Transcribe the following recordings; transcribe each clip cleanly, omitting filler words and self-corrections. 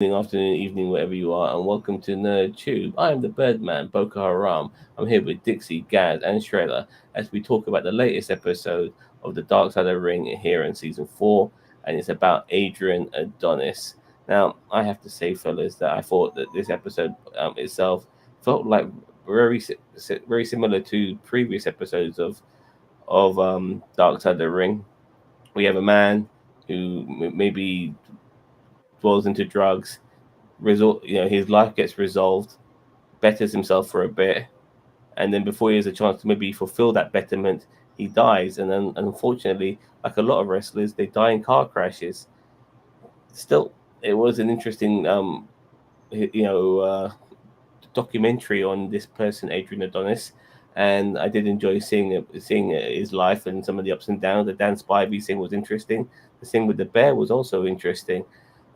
afternoon, evening, wherever you are, and welcome to Nerd Tube. I am the Birdman, Boko Haram. I'm here with Dixie, Gaz, and Shredder as we talk about the latest episode of The Dark Side of the Ring here in season 4, and it's about Adrian Adonis. Now, I have to say, fellas, that I thought that this episode itself felt like very similar to previous episodes of Dark Side of the Ring. We have a man who maybe dwells into drugs, his life gets resolved, betters himself for a bit, and then before he has a chance to maybe fulfill that betterment, he dies. And then, unfortunately, like a lot of wrestlers, they die in car crashes. Still, it was an interesting, you know, uh, documentary on this person, Adrian Adonis. And I did enjoy seeing his life and some of the ups and downs. The Dan Spivey thing was interesting. The thing with the bear was also interesting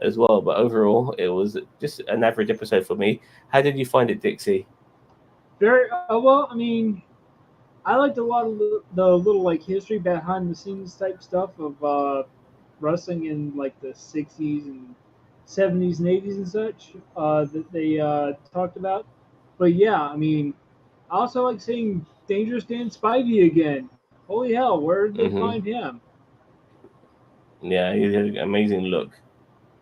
as well. But overall, it was just an average episode for me. How did you find it, Dixie? Very well. I mean, I liked a lot of the little like history behind the scenes type stuff of wrestling in like the '60s and '70s and '80s and such that they talked about. But yeah, I mean, I also like seeing Dangerous Dan Spivey again. Holy hell, where did they Hmm. find him? Yeah, he had an amazing look.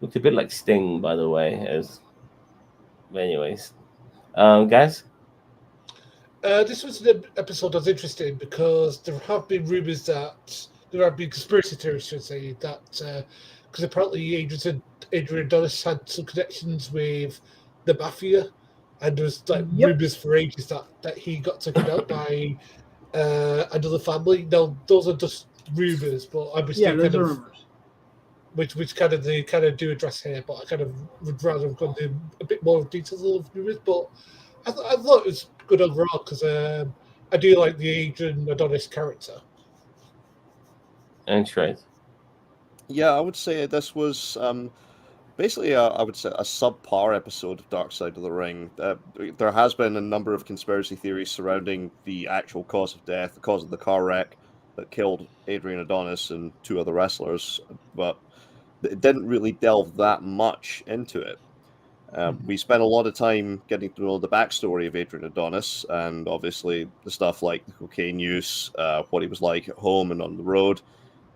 Looked a bit like Sting, by the way. As anyways, guys. This was an episode that's interesting because there have been rumours that there have been conspiracy theories, should I say, that because apparently Adrian Adonis had some connections with the mafia, and there was like Yep. rumours for ages that he got taken out by another family. Now those are just rumours, but Yeah, obviously those kind are of rumors. which kind of they kind of do address here, but I kind of would rather have gone into a bit more details of rumours, but. I thought it was good overall because I do like the Adrian Adonis character. And Shred. Yeah, I would say this was basically, I would say, a subpar episode of Dark Side of the Ring. There has been a number of conspiracy theories surrounding the actual cause of death, the cause of the car wreck that killed Adrian Adonis and two other wrestlers, but it didn't really delve that much into it. We spent a lot of time getting to know the backstory of Adrian Adonis, and obviously the stuff like the cocaine use, what he was like at home and on the road,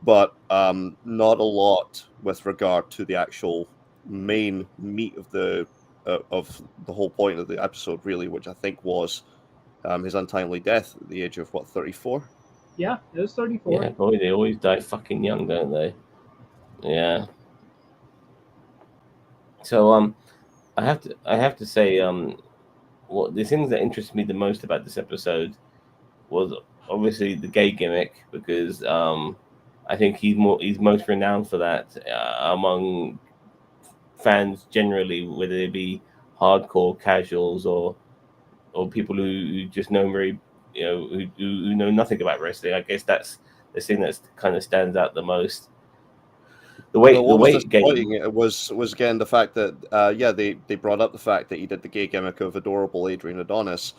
but not a lot with regard to the actual main meat of the whole point of the episode, really, which I think was his untimely death at the age of what, 34. Yeah, it was 34. Yeah, boy, they always die fucking young, don't they? Yeah. So I have to say what the things that interest me the most about this episode was obviously the gay gimmick because I think he's most renowned for that among fans generally, whether they be hardcore casuals or people who just know very who know nothing about wrestling. I guess that's the thing that kind of stands out the most. The Well, weight the what was weight gain. disappointing was again the fact that yeah, they brought up the fact that he did the gay gimmick of adorable Adrian Adonis.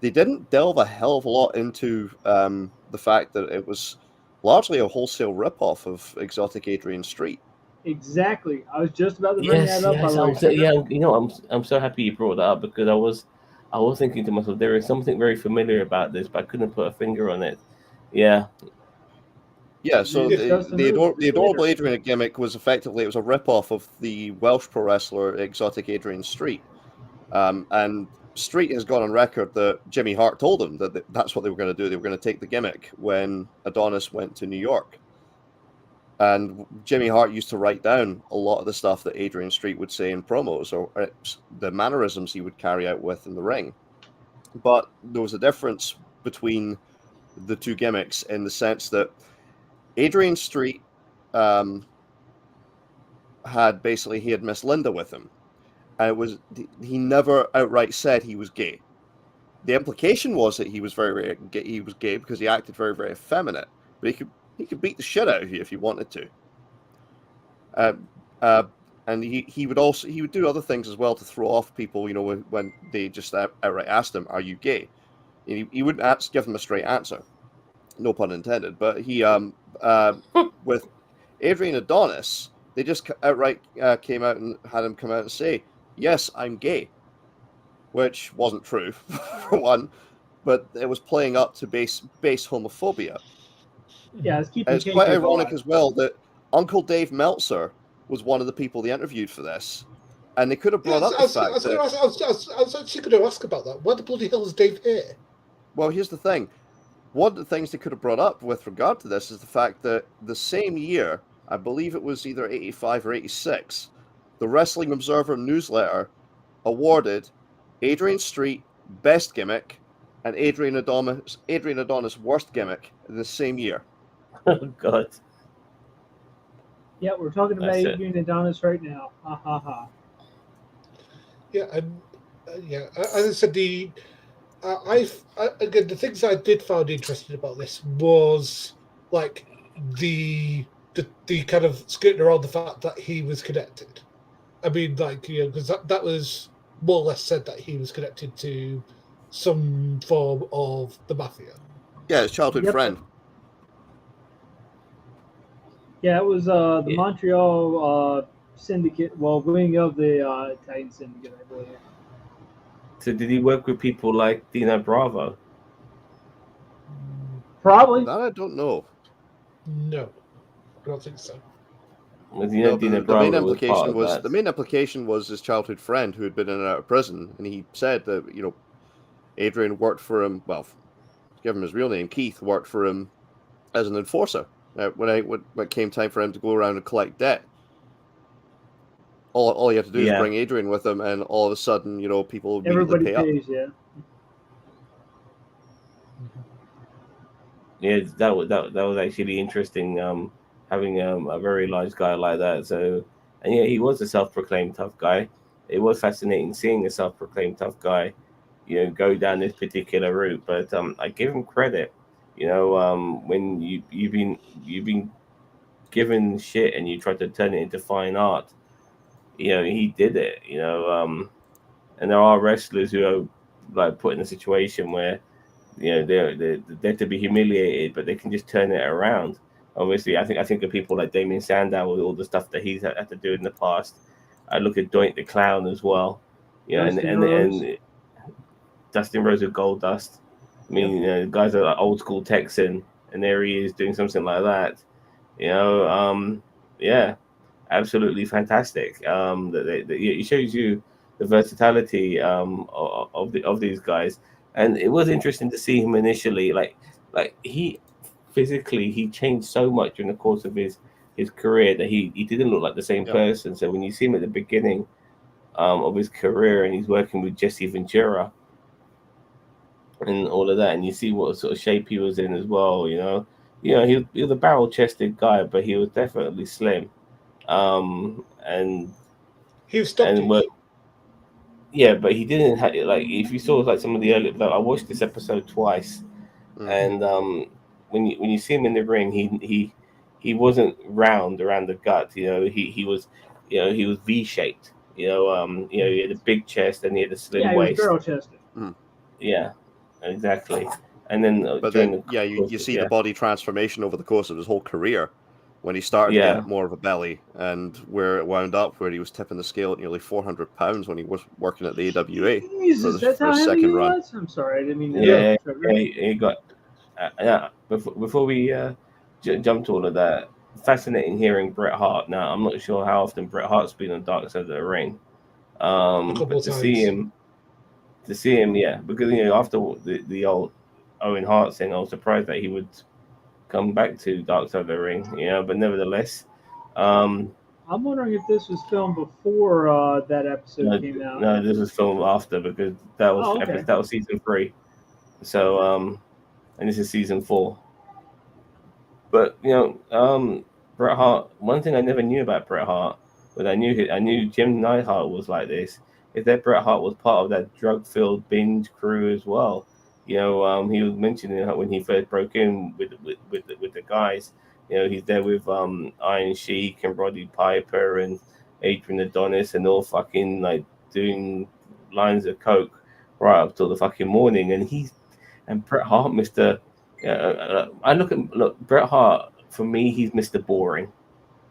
They didn't delve a hell of a lot into the fact that it was largely a wholesale ripoff of Exotic Adrian Street. Exactly. I was just about to bring that Yes, up, by yes. the way, I'm so, Shredder. yeah. I'm so happy you brought that up because I was thinking to myself there is something very familiar about this, but I couldn't put a finger on it. Yeah. Yeah, We so Yeah, discussed the movie the later. adorable Adrian gimmick was effectively it was a ripoff of the Welsh pro wrestler Exotic Adrian Street. And Street has gone on record that Jimmy Hart told him that that's what they were going to do. They were going to take the gimmick when Adonis went to New York. And Jimmy Hart used to write down a lot of the stuff that Adrian Street would say in promos or the mannerisms he would carry out with in the ring. But there was a difference between the two gimmicks in the sense that Adrian Street um, he had Miss Linda with him, and it was he never outright said he was gay. The implication was that he was very gay, he was gay because he acted very very effeminate, but he could beat the shit out of you if he wanted to. Uh, uh, and he would do other things as well to throw off people. You know, when they just outright asked him, "Are you gay?" He wouldn't give them a straight answer, no pun intended. But he with Adrian Adonis, They just outright came out and had him come out and say, "Yes, I'm gay," which wasn't true, for one, but it was playing up to base homophobia. Yeah, it's keeping And it's quite kayfabe ironic alive. as well that Uncle Dave Meltzer was one of the people they interviewed for this, and they could have brought up the fact that. I was actually going to ask about that. Why the bloody hell is Dave here? Well, here's the thing. One of the things they could have brought up with regard to this is the fact that the same year, I believe it was either 85 or 86, the Wrestling Observer newsletter awarded Adrian Street Best Gimmick and Adrian Adonis Worst Gimmick in the same year. Oh God. Yeah, we're talking about That's it. Adrian Adonis right now. Ha ha ha. Yeah, as I said, again, the things I did find interesting about this was like the kind of skirting around the fact that he was connected. I mean, like, you know, because that was more or less said that he was connected to some form of the mafia. Yeah, his childhood Yep. friend. Yeah, it was the Yeah. Montreal syndicate, well, wing of the Italian syndicate, I believe. So did he work with people like Dino Bravo? Probably. That I don't know. No, I don't think so. Was you No, know but Dino the main Bravo was part implication of was that? the main implication was his childhood friend who had been in and out of prison, and he said that, you know, Adrian worked for him. Well, to give him his real name, Keith worked for him as an enforcer when it came time for him to go around and collect debt. All he had to do is Yeah. bring Adrian with him, and all of a sudden, you know, people immediately Everybody pay up. pays, yeah. Yeah, that was actually interesting. Having a very large guy like that. So, and yeah, he was a self-proclaimed tough guy. It was fascinating seeing a self-proclaimed tough guy, you know, go down this particular route. But I give him credit. You know, when you've been given shit and you try to turn it into fine art, you know, he did it. You know, and there are wrestlers who are like put in a situation where, you know, they're to be humiliated, but they can just turn it around. Obviously, I think of people like Damien Sandow with all the stuff that he's had to do in the past. I look at Doink the Clown as well, you know, and Dustin Rose with Gold Dust. I mean, you know, the guys are like old school Texan, and there he is doing something like that. You know, yeah, absolutely fantastic. It shows you the versatility of these guys, and it was interesting to see him initially. Like he physically he changed so much during the course of his career that he didn't look like the same Yeah. person. So when you see him at the beginning of his career and he's working with Jesse Ventura and all of that, and you see what sort of shape he was in as well. You know, he was a barrel chested guy, but he was definitely slim. And He was stocky. well, yeah, but he didn't have like if you saw like some of the early. Like, I watched this episode twice, and when you see him in the ring, he wasn't round around the gut. You know, he was, you know, he was V shaped. You know, he had a big chest and he had a slim Yeah, he was waist. barrel chested. Yeah, exactly. And then But during then, the yeah, you course- see the body transformation over the course of his whole career when he started to Yeah. get more of a belly, and where it wound up, where he was tipping the scale at nearly 400 pounds when he was working at the AWA. Jesus, that's for how his heavy second he run. was? I'm sorry, I didn't mean to Yeah, interrupt, Trevor. he got yeah. Before we jump to all of that, fascinating hearing Bret Hart. Now I'm not sure how often Bret Hart's been on Dark Side of the Ring, couple but of to see him, yeah, because you know after the old Owen Hart thing, I was surprised that he would come back to Dark Side of the Ring. You know, but nevertheless, I'm wondering if this was filmed before that episode came out. no, this was filmed after because that was Oh, okay. that was season 3. So and this is season 4. But you know, Bret Hart. One thing I never knew about Bret Hart, but I knew Jim Neidhart was like this. Is that Bret Hart was part of that drug-filled binge crew as well? You know, he was mentioning how when he first broke in with the guys. You know, he's there with Iron Sheik and Roddy Piper and Adrian Adonis and all fucking like doing lines of coke right up till the fucking morning. And Bret Hart, Mister. I look Bret Hart for me. He's Mr. Boring.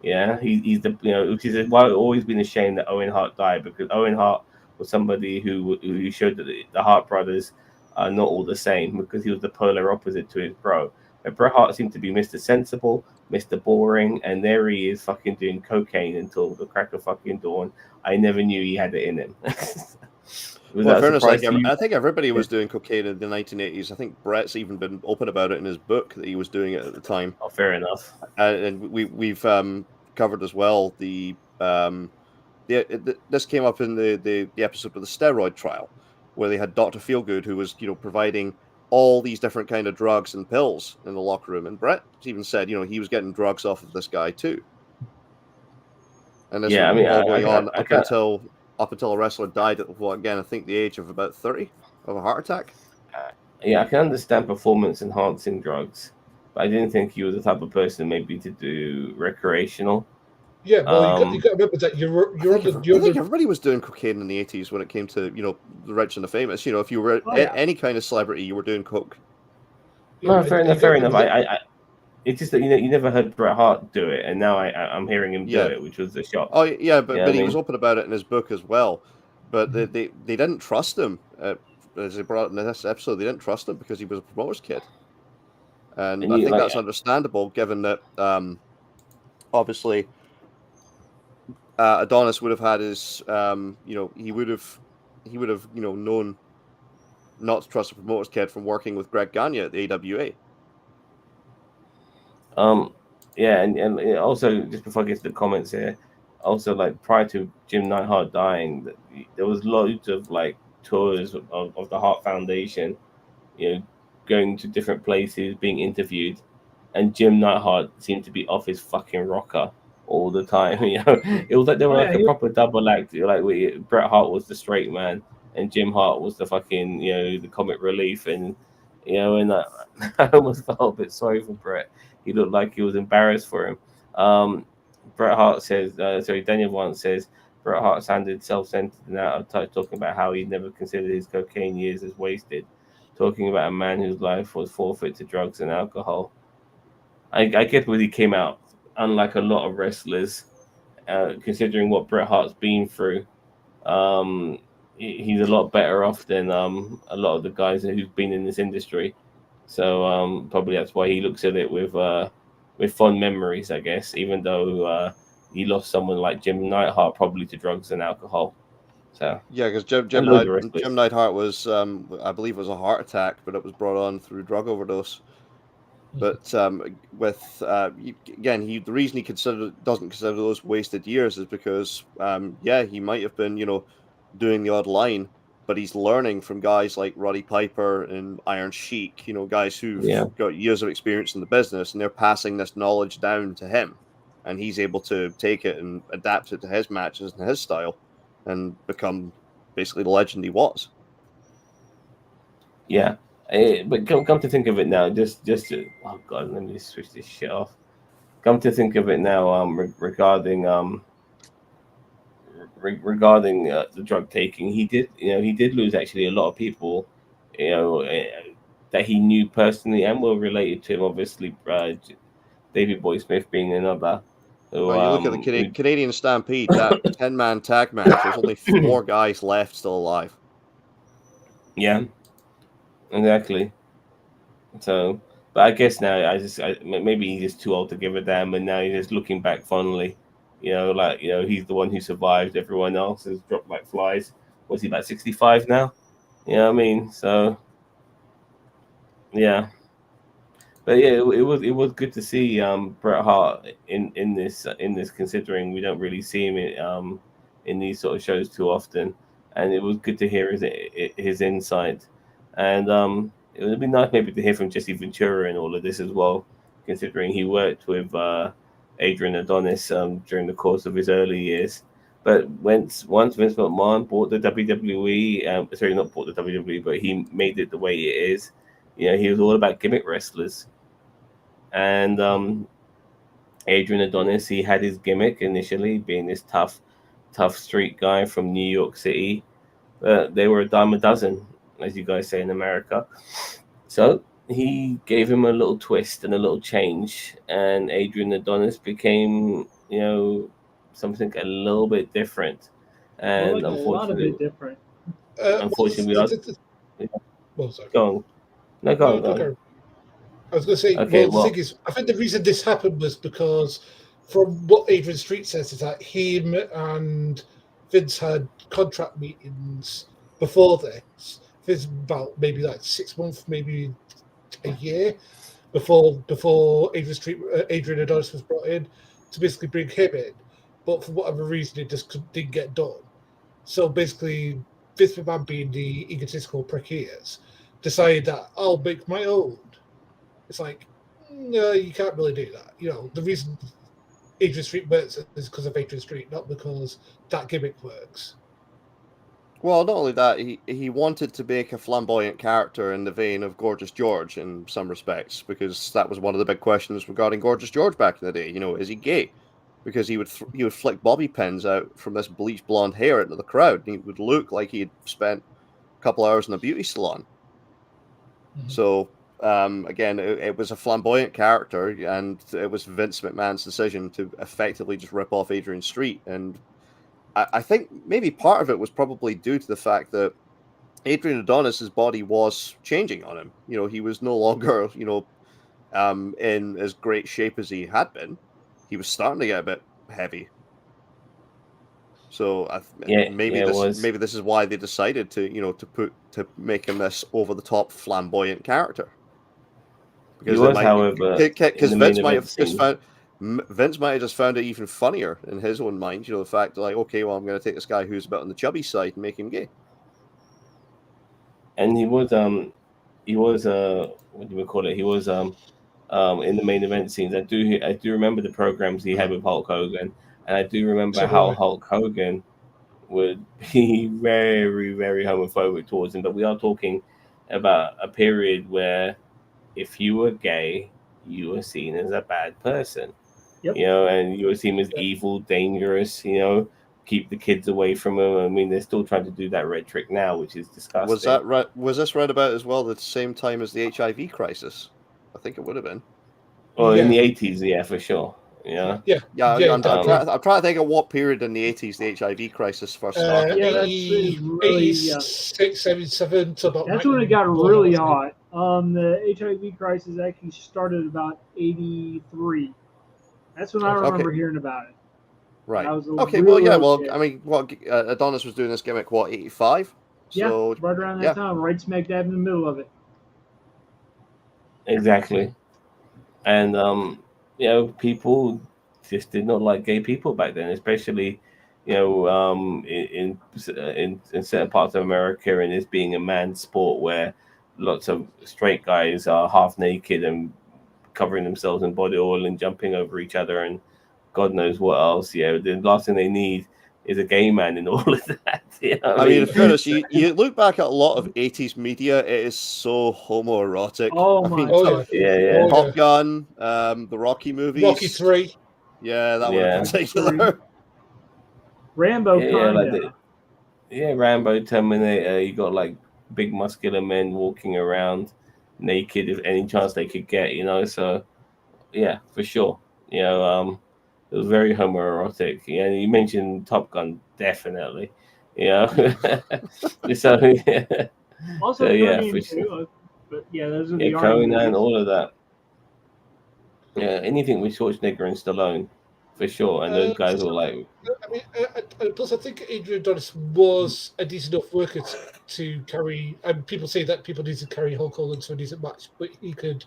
Yeah, he's the which is why I've always been ashamed that Owen Hart died, because Owen Hart was somebody who showed that the Hart brothers are not all the same, because he was the polar opposite to his bro. But Bret Hart seemed to be Mr. Sensible, Mr. Boring, and there he is fucking doing cocaine until the crack of fucking dawn. I never knew he had it in him. Was Well, in that a fairness, surprise to you? I think everybody Yeah. was doing cocaine in the 1980s. I think Brett's even been open about it in his book that he was doing it at the time. Oh, fair enough. And we've covered as well this came up in the episode of the steroid trial, where they had Dr. Feelgood, who was providing all these different kind of drugs and pills in the locker room, and Brett even said he was getting drugs off of this guy too, and this Yeah, was I mean, all going on I can't. up until a wrestler died at I think the age of about 30 of a heart attack. Yeah, I can understand performance enhancing drugs, but I didn't think he was the type of person maybe to do recreational. Yeah, well, you got to remember that I think everybody was doing cocaine in the 80s when it came to the rich and the famous. If you were any kind of celebrity, you were doing coke. No, Yeah, fair and enough, you got fair to enough. remember that. It's just that you never heard Bret Hart do it, and now I'm hearing him do Yeah. it, which was the shock. Oh yeah, but Yeah, I he mean, was open about it in his book as well. But they didn't trust him. As they brought up in this episode, they didn't trust him because he was a promoter's kid, and I you think like, that's understandable given that obviously Adonis would have had his he would have known not to trust a promoter's kid from working with Greg Gagne at the AWA. yeah, and also just before I get to the comments here, also like prior to Jim Neidhart dying, there was loads of like tours of the Hart Foundation, going to different places, being interviewed, and Jim Neidhart seemed to be off his fucking rocker all the time. It was like they were like a proper double act. Like Bret Hart was the straight man, and Jim Hart was the fucking the comic relief, and and I almost felt a bit sorry for Bret. He looked like he was embarrassed for him. Bret Hart says, Daniel once says, Bret Hart sounded self-centered and out of touch, talking about how he never considered his cocaine years as wasted, talking about a man whose life was forfeit to drugs and alcohol. I get where he came out, unlike a lot of wrestlers, considering what Bret Hart's been through. Um, he's a lot better off than a lot of the guys who've been in this industry. So probably that's why he looks at it with fond memories, I guess. Even though he lost someone like Jim Neidhart probably to drugs and alcohol. So yeah, because Jim Neidhart was I believe it was a heart attack, but it was brought on through drug overdose. But with again, the reason he doesn't consider those wasted years is because he might have been doing the odd line, but he's learning from guys like Roddy Piper and Iron Sheik, guys who've got years of experience in the business, and they're passing this knowledge down to him, and he's able to take it and adapt it to his matches and his style, and become basically the legend he was. Yeah. But come to think of it now, oh god, let me just switch this shit off. Come to think of it now, regarding the drug taking, he did lose actually a lot of people, that he knew personally and were related to him. Obviously, David Boy Smith being another. Who, Well, you look at the Canadian Stampede, that 10-man tag match. There's only 4 guys left still alive. Yeah, exactly. So, but I guess now maybe he's just too old to give a damn, and now he's just looking back fondly. He's the one who survived. Everyone else has dropped like flies. Was he about 65 now? You know what I mean? So, yeah. But yeah, it was good to see Bret Hart in this, considering we don't really see him in these sort of shows too often, and it was good to hear his insight, and it would be nice maybe to hear from Jesse Ventura and all of this as well, considering he worked with Adrian Adonis during the course of his early years. But once Vince McMahon bought the WWE, sorry, not bought the WWE, but he made it the way it is. He was all about gimmick wrestlers. And Adrian Adonis, he had his gimmick initially, being this tough street guy from New York City. But they were a dime a dozen, as you guys say in America. So he gave him a little twist and a little change, and Adrian Adonis became something a little bit different. Well, And like a lot of it different. unfortunately, we are. Well, sorry. Go on. No, No, go go. on. I was going to say, Okay, well, the thing is, I think the reason this happened was because, from what Adrian Street says, is that him and Vince had contract meetings before this. It's about maybe like 6 months, maybe a year before Adrian Adonis was brought in to basically bring him in. But for whatever reason, it just didn't get done. So basically, Vince McMahon, being the egotistical prick he is, decided that I'll make my own. It's like, no, you can't really do that. The reason Adrian Street works is because of Adrian Street, not because that gimmick works. Well, not only that, he wanted to make a flamboyant character in the vein of Gorgeous George in some respects, because that was one of the big questions regarding Gorgeous George back in the day. Is he gay? Because he would flick bobby pins out from this bleached blonde hair into the crowd, and he would look like he'd spent a couple hours in a beauty salon. Mm-hmm. So again, it was a flamboyant character, and it was Vince McMahon's decision to effectively just rip off Adrian Street. And I think maybe part of it was probably due to the fact that Adrian Adonis's body was changing on him. He was no longer, in as great shape as he had been. He was starting to get a bit heavy. So maybe this is why they decided to make him this over the top flamboyant character. Because Vince might have just found it even funnier in his own mind. The fact that, like, okay, well, I'm going to take this guy who's a bit on the chubby side and make him gay. And he was what do we call it? He was in the main event scenes. I do remember the programs he had with Hulk Hogan, and I do remember how Hulk Hogan would be very, very homophobic towards him. But we are talking about a period where if you were gay, you were seen as a bad person. Yep. And you were seen as evil, dangerous. Keep the kids away from him. I mean, they're still trying to do that rhetoric now, which is disgusting. Was that right? Was this right about as well the same time as the HIV crisis? I think it would have been. Well, in the 80s, yeah, for sure. Yeah. I'm trying to think of what period in the 80s the HIV crisis first started. That's really 86, 77 to about. That's when it got really hot. The HIV crisis actually started about 83. That's when I remember hearing about it. Right. Okay. Well, yeah. Well, I mean, Adonis was doing this gimmick 85. So, right around that time, right smack dab in the middle of it. Exactly. And people just did not like gay people back then, especially in certain parts of America, and it's being a man's sport where lots of straight guys are half naked and covering themselves in body oil and jumping over each other and God knows what else. The last thing they need is a gay man in all of that. I mean, in fairness, you look back at a lot of 80s media, it is so homoerotic. Top Gun, the Rocky movies. Rocky 3. Yeah, that one in particular. Rambo, Rambo, Terminator. You got like big muscular men walking around naked if any chance they could get, so yeah, for sure. It was very homoerotic. Yeah, you mentioned Top Gun, definitely. Also, for sure. But those are the Conan, all of that. Yeah, anything with Schwarzenegger and Stallone, for sure. And those guys were like. I mean, plus I think Adrian Adonis was a decent enough worker to carry. And people say that people need to carry Hulk Hogan to a decent match, but he could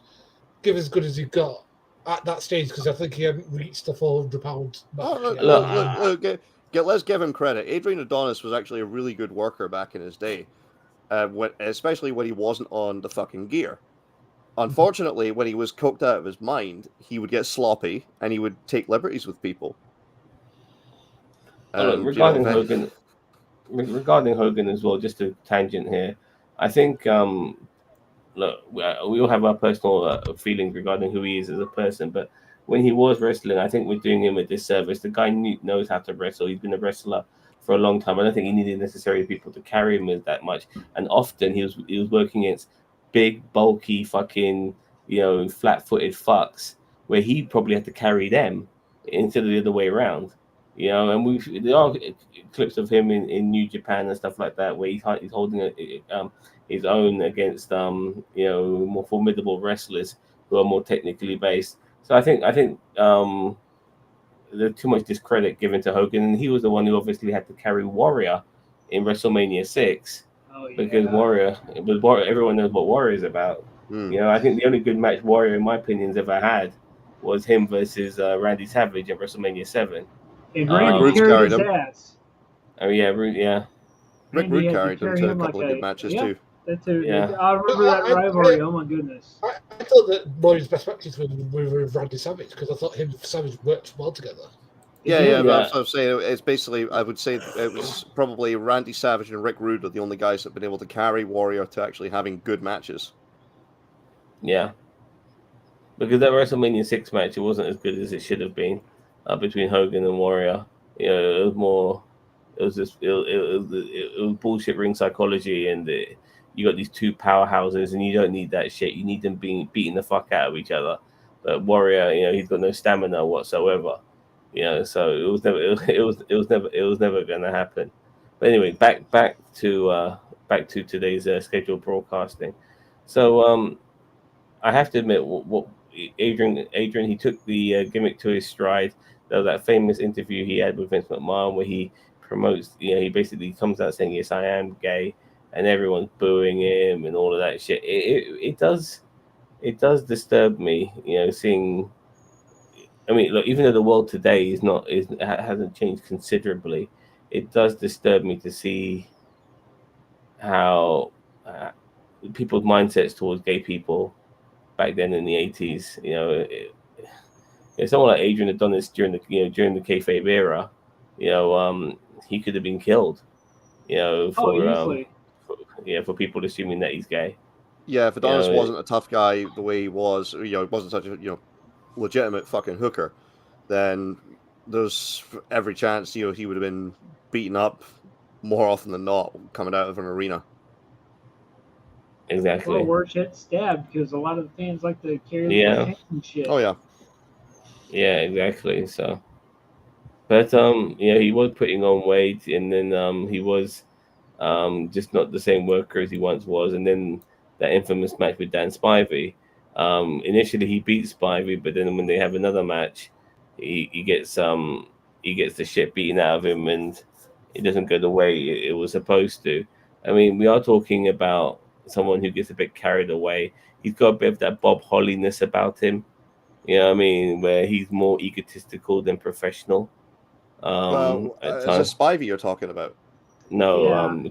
give as good as he got at that stage because I think he hadn't reached the 400-pound match. Let's give him credit. Adrian Adonis was actually a really good worker back in his day, especially when he wasn't on the fucking gear. Unfortunately, when he was coked out of his mind, he would get sloppy and he would take liberties with people. Regarding Hogan as well, just a tangent here. I think look, we all have our personal feelings regarding who he is as a person, but when he was wrestling, I think we're doing him a disservice. The guy knows how to wrestle. He's been a wrestler for a long time. I don't think he needed necessarily people to carry him as that much. And often he was working against big, bulky, fucking, flat-footed fucks, where he probably had to carry them instead of the other way around. You know, and there are clips of him in New Japan and stuff like that where he's holding his own against more formidable wrestlers who are more technically based. So I think there's too much discredit given to Hogan, and he was the one who obviously had to carry Warrior in WrestleMania 6 Oh because yeah. Everyone knows what Warrior is about. You know, I think the only good match Warrior, in my opinion, has ever had was him versus Randy Savage at WrestleMania 7. And Rick Randy Rude's carried carried his him. ass. Oh yeah, yeah, Rick Randy Rude had to carried them carry to a him couple like of good a matches yeah. too. That too. Yeah. I remember that rivalry. Oh my goodness. I thought that Warrior's best matches were with Randy Savage because I thought him and Savage worked well together. Yeah, did, yeah, but yeah. that's what I'm saying. It's basically, I would say it was probably Randy Savage and Rick Rude are the only guys that have been able to carry Warrior to actually having good matches. Yeah. Because that WrestleMania 6 match, it wasn't as good as it should have been between Hogan and Warrior. You know, it was more, it was just, it was bullshit ring psychology, and you got these two powerhouses, and you don't need that shit. You need them beating the fuck out of each other. But Warrior, you know, he's got no stamina whatsoever. You know, so it was never going to happen. But anyway, back to today's scheduled broadcasting. So I have to admit, what Adrian, he took the gimmick to his stride. There was that famous interview he had with Vince McMahon where he promotes, you know, he basically comes out saying, "Yes, I am gay," and everyone's booing him and all of that shit. It does disturb me, you know, seeing. I mean, look, even though the world today hasn't changed considerably, it does disturb me to see how people's mindsets towards gay people back then in the 80s. You know, someone like Adrian Adonis during the kayfabe era, you know, he could have been killed. You know, Easily. for people assuming that he's gay. Yeah, if You Adonis know, wasn't a tough guy the way he was, wasn't such a legitimate fucking hooker, then there's every chance he would have been beaten up more often than not coming out of an arena. exactly. Or worse yet, stabbed because a lot of the fans like to carry the Yeah. pain and shit. Oh yeah, Yeah, exactly. So, but yeah, he was putting on weight, and then he was just not the same worker as he once was. And then that infamous match with Dan Spivey. Initially he beat Spivey, but then when they have another match, he gets the shit beaten out of him, and it doesn't go the way it was supposed to. I mean, we are talking about someone who gets a bit carried away. He's got a bit of that Bob Holliness about him. You know what I mean? Where he's more egotistical than professional. well, At is times. this Spivey you're talking about? No, Yeah. we're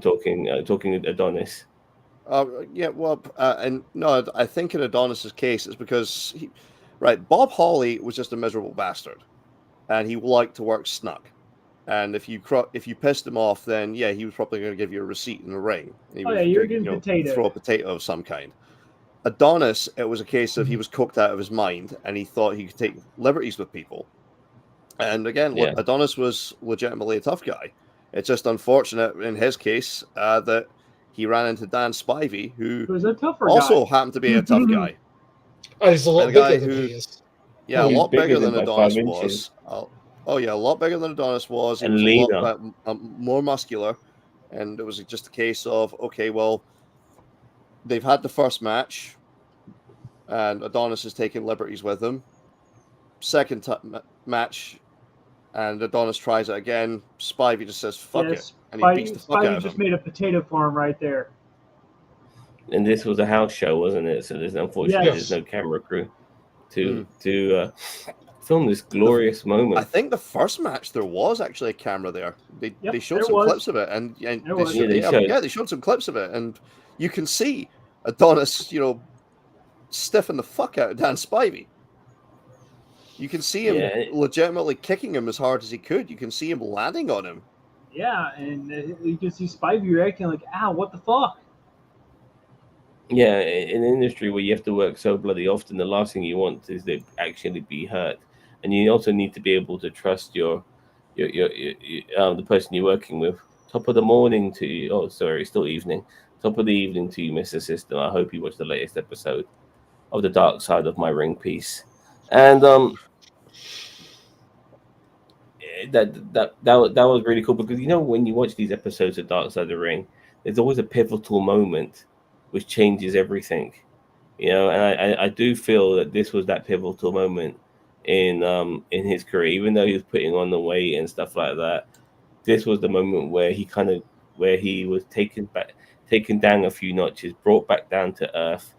talking Adonis. Yeah, well, and no, I think in Adonis's case, it's because Bob Holly was just a miserable bastard, and he liked to work snug. And if you pissed him off, then yeah, he was probably going to give you a receipt in the ring. And he Oh was yeah, you're gonna, getting potato. throw a potato of some kind. Adonis, it was a case of he was cooked out of his mind, and he thought he could take liberties with people. And again, Yeah. Adonis was legitimately a tough guy. It's just unfortunate in his case that he ran into Dan Spivey, who Who's a tougher also guy. happened to be a tough guy. And he's a lot And a guy bigger than who- he is. Yeah, a He's lot bigger than by Adonis 5 was. inches. Oh yeah, a lot bigger than Adonis was. He And was a leaner. lot more muscular, and it was just a case of okay, well, they've had the first match, and Adonis is taking liberties with them. Second match, and Adonis tries it again. Spivey just says "fuck it," and he beats the fuck out Spidey of just him. made a potato farm right there. And this was a house show, wasn't it? So unfortunately Yes. there's no camera crew to film this glorious I moment. think the first match there was actually a camera there. They showed there some was. clips of it, and There was. Yeah, they showed. some clips of it, and you can see Adonis, stiffen the fuck out of Dan Spivey. You can see him Yeah. legitimately kicking him as hard as he could. You can see him landing on him. Yeah, and you can see Spivey reacting like, "Ow, what the fuck?" Yeah, in an industry where you have to work so bloody often, the last thing you want is to actually be hurt, and you also need to be able to trust the person you're working with. Top of the morning to you. Oh, sorry, it's still evening. Top of the evening to you, Mr. System. I hope you watched the latest episode of The Dark Side of My Ring piece. And that was really cool because when you watch these episodes of Dark Side of the Ring, there's always a pivotal moment which changes everything. And I do feel that this was that pivotal moment in his career, even though he was putting on the weight and stuff like that. This was the moment where he was taken down a few notches, brought back down to earth,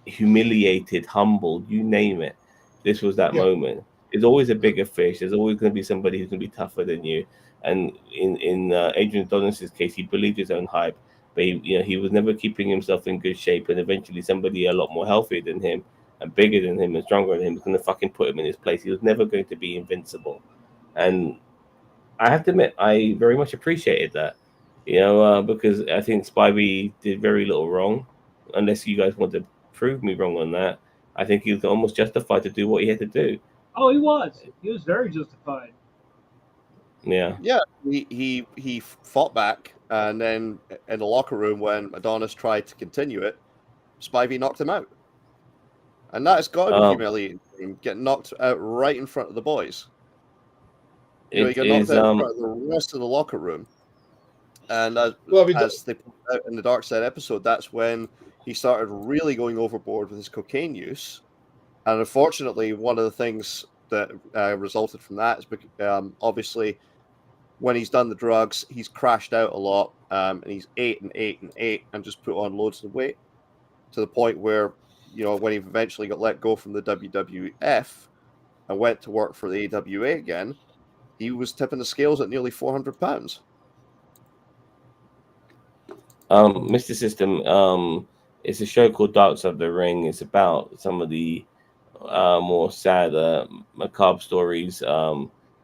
humiliated, humbled, you name it. This was that moment. There's always a bigger fish. There's always going to be somebody who's going to be tougher than you. And in Adrian Adonis's case, he believed his own hype, but he was never keeping himself in good shape. And eventually, somebody a lot more healthier than him and bigger than him and stronger than him was going to fucking put him in his place. He was never going to be invincible. And I have to admit, I very much appreciated that. Because I think Spivey did very little wrong, unless you guys want to prove me wrong on that. I think he was almost justified to do what he had to do. Oh, he was. He was very justified. Yeah. Yeah, he fought back, and then in the locker room when Adonis tried to continue it, Spivey knocked him out. And that has got to be humiliating, getting knocked out right in front of the boys. He got knocked out in front of the rest of the locker room. And as they put out in the Dark Side episode, that's when he started really going overboard with his cocaine use. And unfortunately, one of the things that resulted from that is obviously when he's done the drugs, he's crashed out a lot, and he's ate and just put on loads of weight to the point where, when he eventually got let go from the WWF and went to work for the AWA again, he was tipping the scales at nearly 400 pounds. Mr. System, it's a show called Dark Side of the Ring. It's about some of the more sad, macabre stories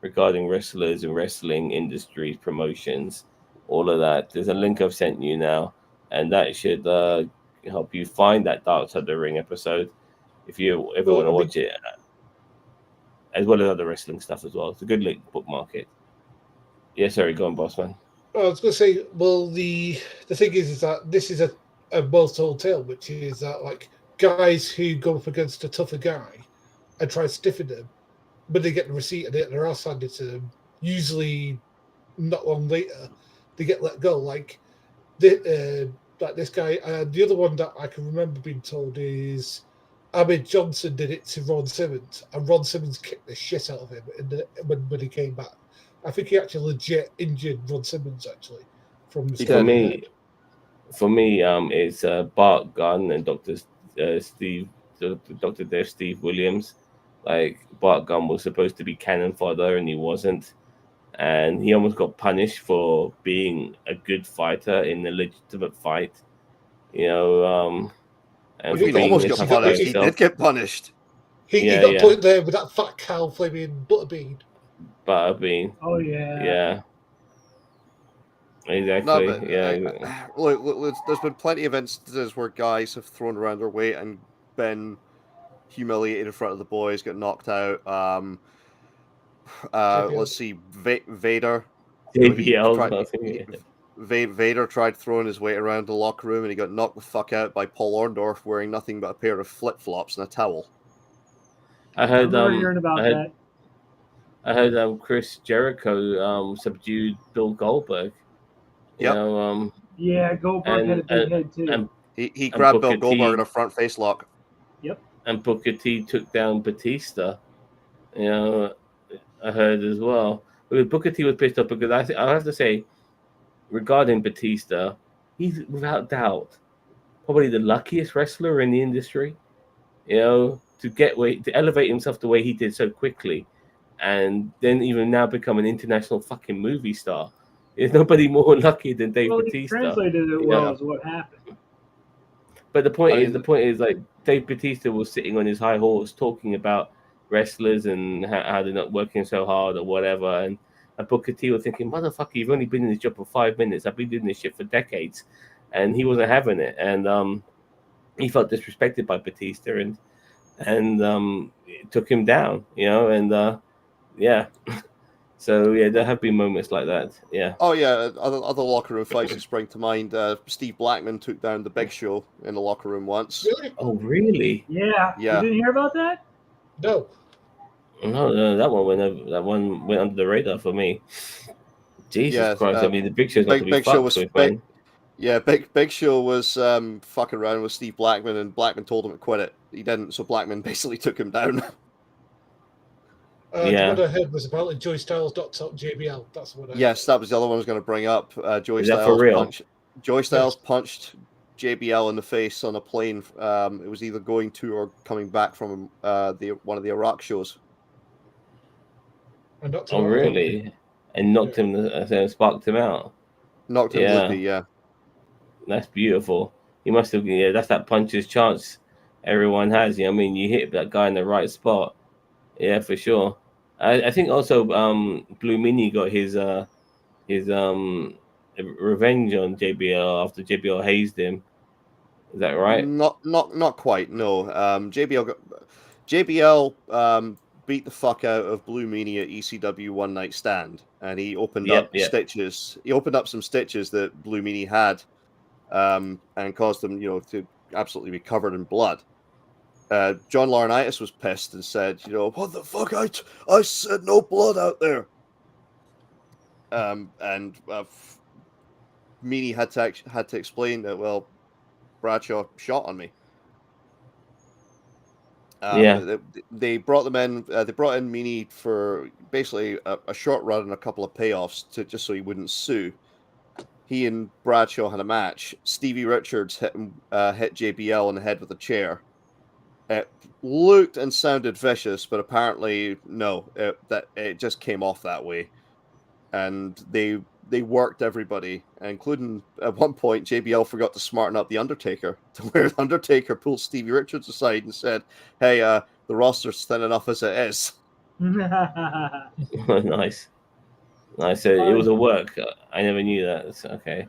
regarding wrestlers and wrestling industries, promotions, all of that. There's a link I've sent you now, and that should help you find that Dark Side of the Ring episode if you ever want to watch it, as well as other wrestling stuff as well. It's a good link, bookmark it. Yeah, sorry, go on, boss man. I was going to say, well, the thing is that this is a well-told tale, which is that, like, guys who go up against a tougher guy and try to stiffen them, but they get the receipt and their ass handed to them, usually not long later, they get let go. Like this guy. The other one that I can remember being told is Ahmed Johnson did it to Ron Simmons, and Ron Simmons kicked the shit out of him when he came back. I think he actually legit injured Ron Simmons actually from the For me, it's Bart Gunn and Dr. Dev Steve Williams. Like, Bart Gunn was supposed to be cannon fodder and he wasn't, and he almost got punished for being a good fighter in a legitimate fight. And he almost got punished. He did get punished. He got put there with that fat cow flaming butterbean. Oh yeah. Yeah. Exactly. No, yeah. Look, there's been plenty of instances where guys have thrown around their weight and been humiliated in front of the boys, got knocked out. Let's see, Vader. Vader tried throwing his weight around the locker room and he got knocked the fuck out by Paul Orndorff wearing nothing but a pair of flip-flops and a towel. I heard hearing about that. I heard Chris Jericho subdued Bill Goldberg. Yeah, Goldberg had a big head too. And he grabbed Bill Goldberg in a front face lock. Yep. And Booker T took down Batista. I heard as well. But Booker T was pissed off because I have to say, regarding Batista, he's without doubt probably the luckiest wrestler in the industry. To elevate himself the way he did so quickly, and then even now become an international fucking movie star. There's nobody more lucky than Dave Batista. He translated it well as what happened. But the point is, like, Dave Batista was sitting on his high horse talking about wrestlers and how they're not working so hard or whatever, and Booker T was thinking, motherfucker, you've only been in this job for 5 minutes. I've been doing this shit for decades, and he wasn't having it, and he felt disrespected by Batista, and it took him down, and yeah. So yeah, there have been moments like that. Yeah. Oh yeah, other locker room fights that spring to mind. Steve Blackman took down the Big Show in the locker room once. Really? Oh really? Yeah. You didn't hear about that? No. No, that one went over, that one went under the radar for me. Jesus Yeah, Christ! I mean, the Big Show's not to be Big Show fucked was with, man. Big Show was fucking around with Steve Blackman, and Blackman told him to quit it. He didn't, so Blackman basically took him down. The Yeah, one I heard was apparently Joey Styles knocked out JBL. That's what I heard. Yes, that was the other one I was going to bring up. is that for real? Joey Styles punched JBL in the face on a plane. It was either going to or coming back from one of the Iraq shows. And knocked him Oh, out. really? And knocked him, sparked him out. Knocked him Yeah, loopy, yeah. that's beautiful. He must have. Yeah, that's that puncher's chance everyone has. You know, what I mean, you hit that guy in the right spot. Yeah, for sure. I think also Blue Mini got his revenge on JBL after JBL hazed him. Is that right? Not quite. No. JBL beat the fuck out of Blue Meanie at ECW One Night Stand, and he opened up Yep. stitches. He opened up some stitches that Blue Meanie had, and caused them, to absolutely be covered in blood. John Laurinaitis was pissed and said, what the fuck? I said no blood out there. And Meanie had to explain that, well, Bradshaw shot on me. Yeah. They brought them in. They brought in Meanie for basically a short run and a couple of payoffs just so he wouldn't sue. He and Bradshaw had a match. Stevie Richards hit JBL in the head with a chair. It looked and sounded vicious, but apparently no. It just came off that way, and they worked everybody, including at one point JBL forgot to smarten up the Undertaker to where the Undertaker pulled Stevie Richards aside and said, "Hey, the roster's thin enough as it is." Nice. So it was a work. I never knew that. It's okay.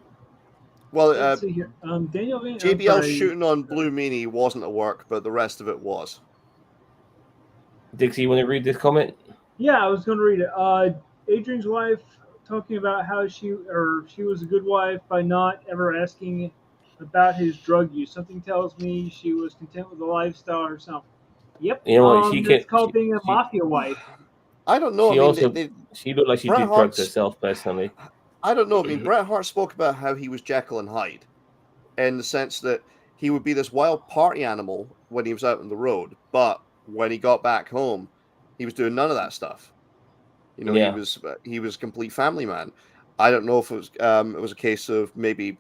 Well, Let's see here. Daniel Van, JBL shooting on Blue Meanie wasn't a work, but the rest of it was. Dixie, you want to read this comment? Yeah, I was going to read it. Adrian's wife talking about how she was a good wife by not ever asking about his drug use. Something tells me she was content with the lifestyle herself. Yep. You know what? That's called being a mafia wife. I don't know. She looked like she did drugs herself personally. I don't know. I mean, Bret Hart spoke about how he was Jekyll and Hyde, in the sense that he would be this wild party animal when he was out on the road, but when he got back home, he was doing none of that stuff. He was a complete family man. I don't know if it was a case of maybe,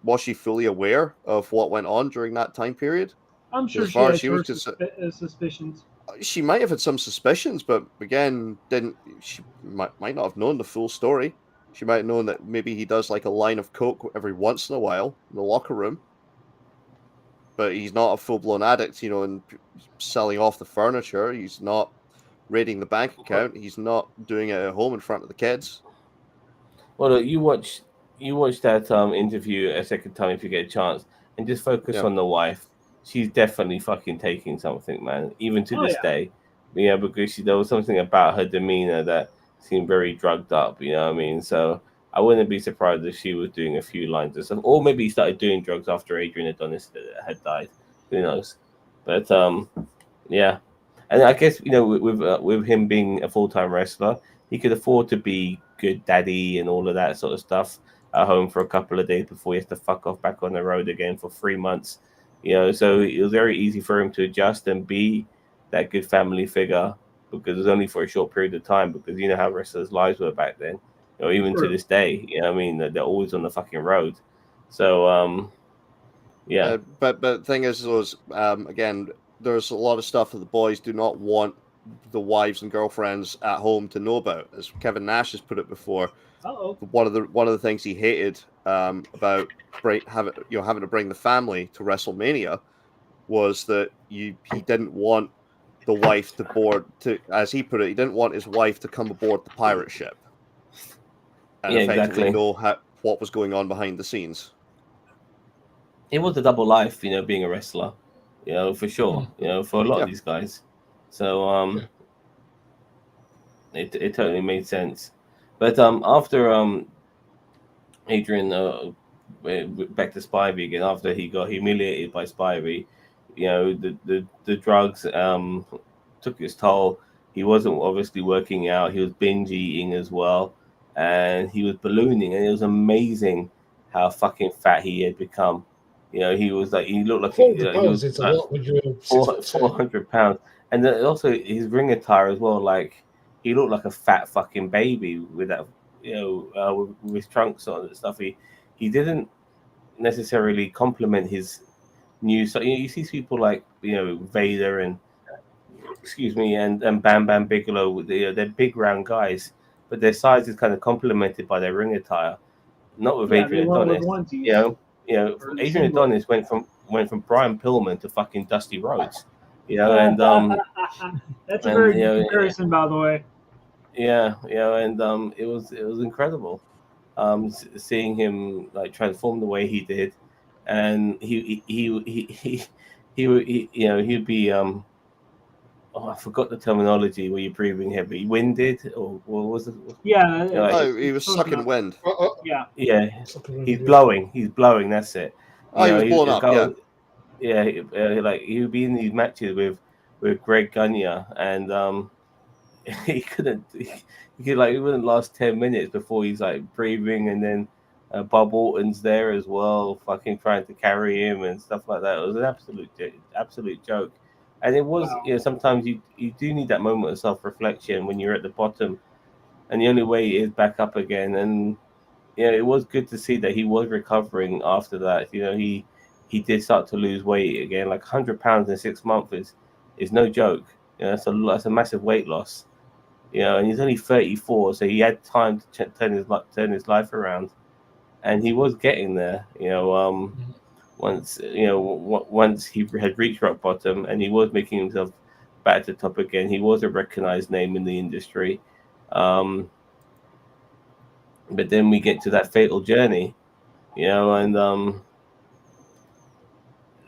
was she fully aware of what went on during that time period? I'm sure she had her suspicions. She might have had some suspicions, but again, she might not have known the full story. She might have known that maybe he does like a line of coke every once in a while in the locker room, but he's not a full-blown addict, and selling off the furniture. He's not raiding the bank account. He's not doing it at home in front of the kids. Well, look, you watch that interview a second time if you get a chance, and just focus on the wife. She's definitely fucking taking something, man. Even to this day, because there was something about her demeanor that seemed very drugged up. You know what I mean? So I wouldn't be surprised if she was doing a few lines of stuff, or maybe he started doing drugs after Adrian Adonis had died. Who knows? But yeah. And I guess with him being a full-time wrestler, he could afford to be good daddy and all of that sort of stuff at home for a couple of days before he has to fuck off back on the road again for 3 months. So it was very easy for him to adjust and be that good family figure, because it was only for a short period of time, because you know how wrestlers' lives were back then, even to this day. They're always on the fucking road. So yeah. But the thing is, again, there's a lot of stuff that the boys do not want the wives and girlfriends at home to know about. As Kevin Nash has put it before, one of the things he hated about having to bring the family to WrestleMania was that he didn't want the wife as he put it, he didn't want his wife to come aboard the pirate ship and effectively know what was going on behind the scenes. It was a double life, being a wrestler, for sure, for a lot of these guys. So it totally made sense. But after Adrian back to Spivey again, after he got humiliated by Spivey, the drugs took its toll. He wasn't obviously working out. He was binge eating as well, and he was ballooning. And it was amazing how fucking fat he had become. He was like he looked like 400 he was pounds is a like lot when you're 6'10". 400 pounds, and then also his ring attire as well. Like he looked like a fat fucking baby with that, with his trunks on and stuff. He didn't necessarily compliment his new. So you see people like Vader and excuse me and Bam Bam Bigelow. They're big round guys, but their size is kind of complemented by their ring attire. Not with Yeah, they Adrian went with Adonis. onesies. Or Adrian single. Adonis went from Brian Pillman to fucking Dusty Rhodes. And That's a and very good comparison, by the way. and it was incredible, seeing him like transform the way he did, and he'd be oh, I forgot the terminology where you're breathing heavy, winded, or what was it? Yeah, Like, Oh, he was sucking wind. Yeah. yeah, Something he's really- blowing. That's it. Oh, he was blowing up. Yeah. Yeah, like he would be in these matches with Greg Gagne, and he couldn't. He wouldn't last 10 minutes before he's like breathing, and then Bob Orton's there as well, fucking trying to carry him and stuff like that. It was an absolute joke, and it was. Wow. Sometimes you do need that moment of self reflection when you're at the bottom, and the only way is back up again. And it was good to see that he was recovering after that. He did start to lose weight again. Like 100 pounds in 6 months is no joke. That's a massive weight loss. And he's only 34, so he had time to turn his life around, and he was getting there. Once he had reached rock bottom, and he was making himself back to the top again. He was a recognized name in the industry. But then we get to that fatal journey, and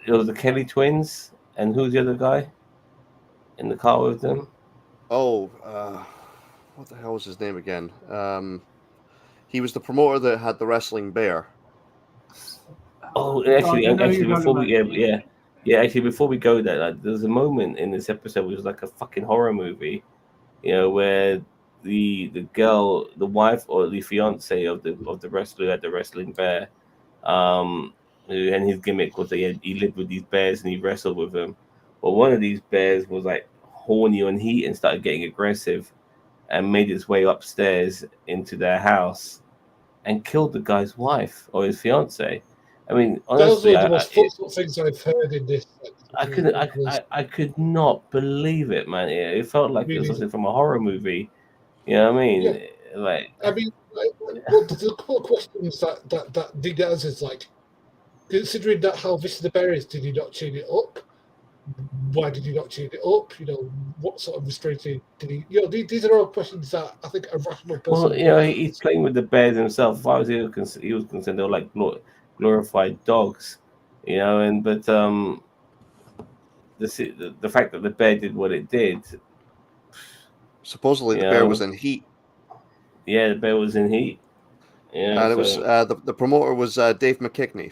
it was the Kelly twins, and who's the other guy in the car with them? Oh, what the hell was his name again? He was the promoter that had the wrestling bear. Oh, I actually, know you're talking before we about. actually before we go there, like, there's a moment in this episode which was like a fucking horror movie, where the girl, the wife or the fiance of the wrestler who had the wrestling bear, and his gimmick was that he lived with these bears and he wrestled with them. Well, one of these bears was like horny on heat and started getting aggressive, and made its way upstairs into their house and killed the guy's wife or his fiance. I mean, Those honestly, are the most thoughtful things I've heard in this. I could not believe it, man. It felt like it was Really? something from a horror movie. You know what I mean? Yeah. Like, I mean, well, there's a couple of questions that dig answers is like, considering that how vicious the bear is, did he not chain it up? Why did he not chain it up? What sort of restraint did he? These are all questions that I think a rational person. well, he's playing with the bears himself. If I was he was concerned, they were like glorified dogs, but the fact that the bear did what it did. Supposedly, the bear was in heat. Yeah, the bear was in heat. Yeah, And it was the promoter was Dave McKigney.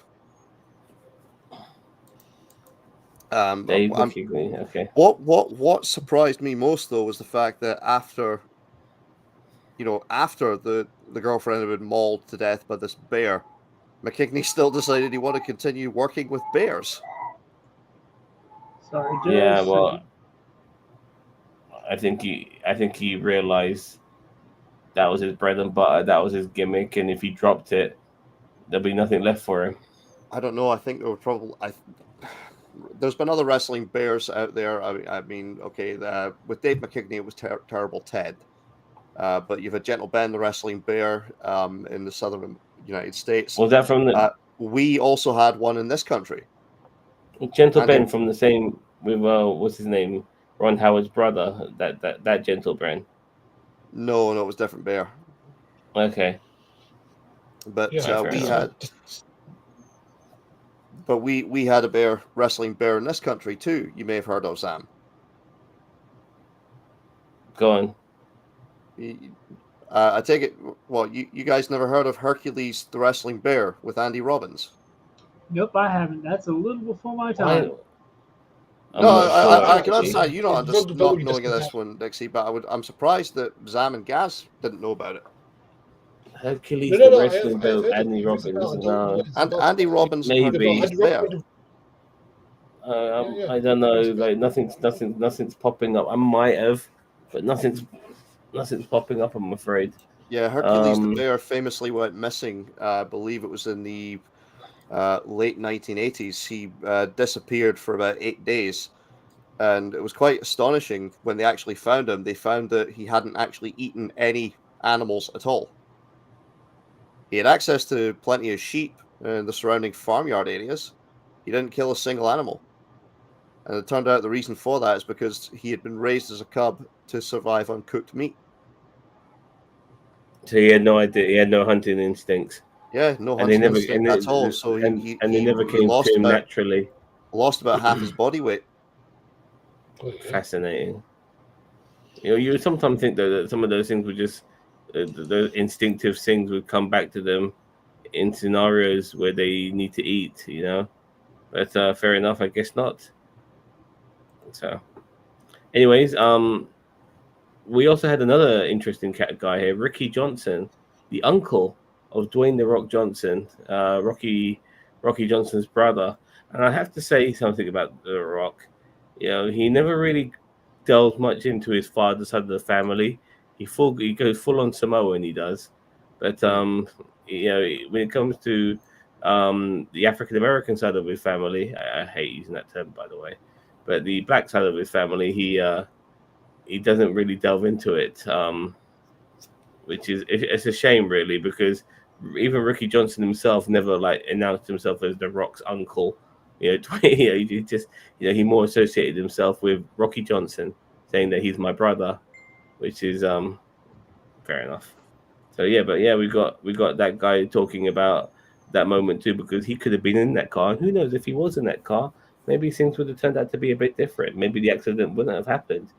Dave McKigney. Okay. What surprised me most though was the fact that after the girlfriend had been mauled to death by this bear, McKigney still decided he wanted to continue working with bears. Sorry, Yeah, well, I think he realized that was his bread and butter, that was his gimmick, and if he dropped it, there'll be nothing left for him. I don't know. I think there were probably there's been other wrestling bears out there. I mean, okay, with Dave McKigney, it was Terrible Ted. But you've had Gentle Ben, the wrestling bear, in the southern United States. Was that from the we also had one in this country. Gentle Ben from the same with what's his name? Ron Howard's brother. That Gentle Ben. No, it was different bear. Okay. But Yeah, we had a wrestling bear in this country too. You may have heard of, Sam. Go on. I take it. Well, you guys never heard of Hercules the Wrestling Bear with Andy Robbins? Nope, I haven't. That's a little before my time. I'm not sure. I can Actually. understand you not It's not wrong knowing of this about- one, Dixie, but I'm surprised that Zam and Gaz didn't know about it. Hercules, No, the no, wrestling I've belt, heard of Andy it. Rings a bell. I Robbins. don't know No, what it's And about. Andy Robbins and Maybe. Hercules Andy there. Robbins- yeah. I don't know. Like nothing's popping up. I might have, but nothing's popping up. I'm afraid. Yeah, Hercules the Bear famously went missing. I believe it was in the late 1980s. He disappeared for about 8 days. And it was quite astonishing when they actually found him. They found that he hadn't actually eaten any animals at all. He had access to plenty of sheep in the surrounding farmyard areas. He didn't kill a single animal. And it turned out the reason for that is because he had been raised as a cub to survive on cooked meat. So he had no idea. He had no hunting instincts, Yeah, no and they hunting never instinct at all. So and he they never came lost to him about naturally. half his body weight. Fascinating. You sometimes think that some of those things would just the instinctive things would come back to them in scenarios where they need to eat. But fair enough. I guess not. So, anyways, we also had another interesting cat guy here, Ricky Johnson, the uncle of Dwayne the Rock Johnson, Rocky Johnson's brother. And I have to say something about the Rock. He never really delved much into his father's side of the family. He goes full on Samoan. He does, but when it comes to the African American side of his family, I hate using that term, by the way, but the black side of his family, he doesn't really delve into it, which is it's a shame, really, because even Ricky Johnson himself never announced himself as the Rock's uncle. He just he more associated himself with Rocky Johnson, saying that he's my brother, which is fair enough. So we got that guy talking about that moment too, because he could have been in that car, and who knows if he was in that car, maybe things would have turned out to be a bit different. Maybe the accident wouldn't have happened.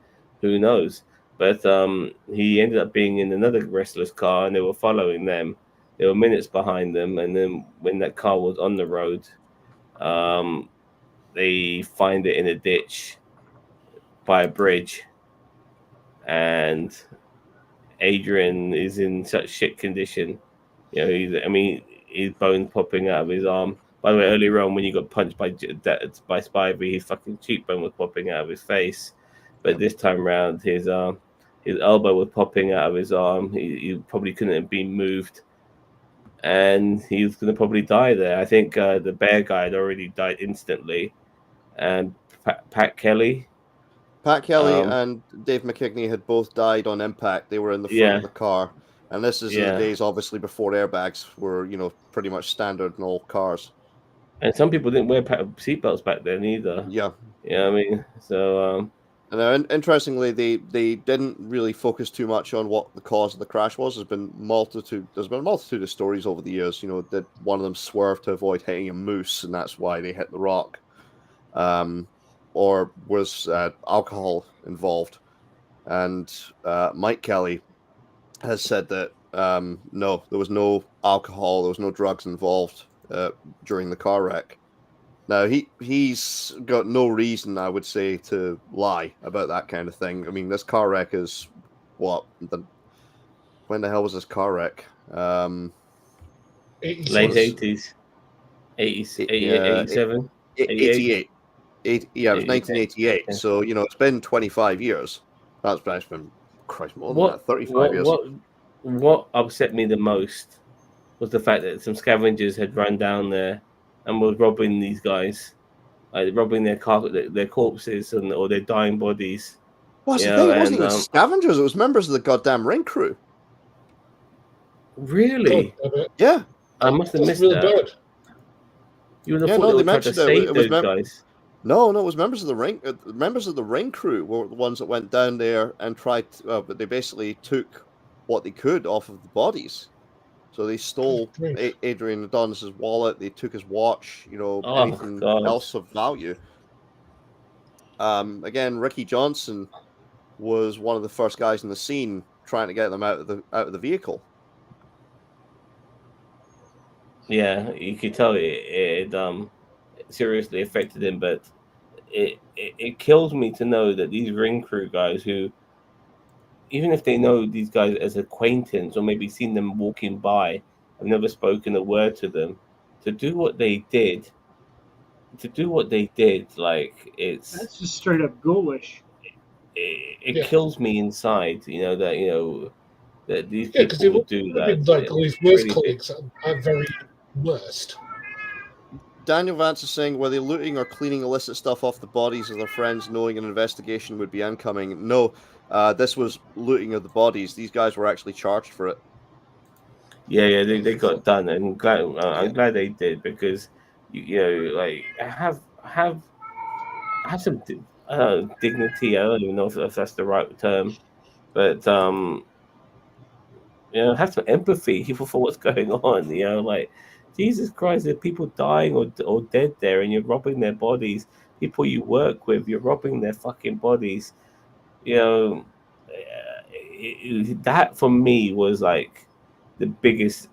Who knows? But he ended up being in another wrestler's car, and they were following them. They were minutes behind them, and then when that car was on the road, they find it in a ditch by a bridge, and Adrian is in such shit condition. His bones popping out of his arm. By the way, earlier on when you got punched by Spivey, his fucking cheekbone was popping out of his face. But this time round, his elbow was popping out of his arm. He probably couldn't have been moved, and he was going to probably die there. I think the bear guy had already died instantly, and Pat Kelly. Pat Kelly and Dave McKigney had both died on impact. They were in the front of the car. And this is in the days, obviously, before airbags were, pretty much standard in all cars. And some people didn't wear seatbelts back then either. Yeah. So... And interestingly, they didn't really focus too much on what the cause of the crash was. There's been a multitude of stories over the years, that one of them swerved to avoid hitting a moose, and that's why they hit the Rock. Or was alcohol involved. And Mike Kelly has said that no, there was no alcohol, there was no drugs involved during the car wreck. Now, he's got no reason, I would say, to lie about that kind of thing. I mean, this car wreck is when the hell was this car wreck? Late 80s. 87? 88. It was 1988. Okay. So, it's been 25 years. That's been, Christ, more than that, 35 years. What upset me the most was the fact that some scavengers had run down there and were robbing these guys, robbing their corpses or their dying bodies. Well, that's the thing. It wasn't even scavengers. It was members of the goddamn ring crew. Really? Yeah. I must have missed that. You would have thought they tried to save those guys. No, it was members of the ring. Members of the ring crew were the ones that went down there and tried. But they basically took what they could off of the bodies. So they stole Adrian Adonis' wallet. They took his watch. Anything else of value. Again, Ricky Johnson was one of the first guys in the scene trying to get them out of the vehicle. Yeah, you could tell it seriously affected him, but it kills me to know that these ring crew guys who, even if they know these guys as acquaintance or maybe seen them walking by, have never spoken a word to them, to do what they did, like That's just straight up ghoulish. it Yeah. kills me inside. That these Yeah, because people they would would do have that. been like all his It worst really did. colleagues at very worst. Daniel Vance is saying, were they looting or cleaning illicit stuff off the bodies of their friends, knowing an investigation would be incoming? No, this was looting of the bodies. These guys were actually charged for it. Yeah, they got done, and Yeah. I'm glad they did because like have some dignity. I don't even know if that's the right term, but have some empathy for what's going on. Like Jesus Christ, there are people dying or dead there, and you're robbing their bodies. People you work with, you're robbing their fucking bodies. You know, that for me was like the biggest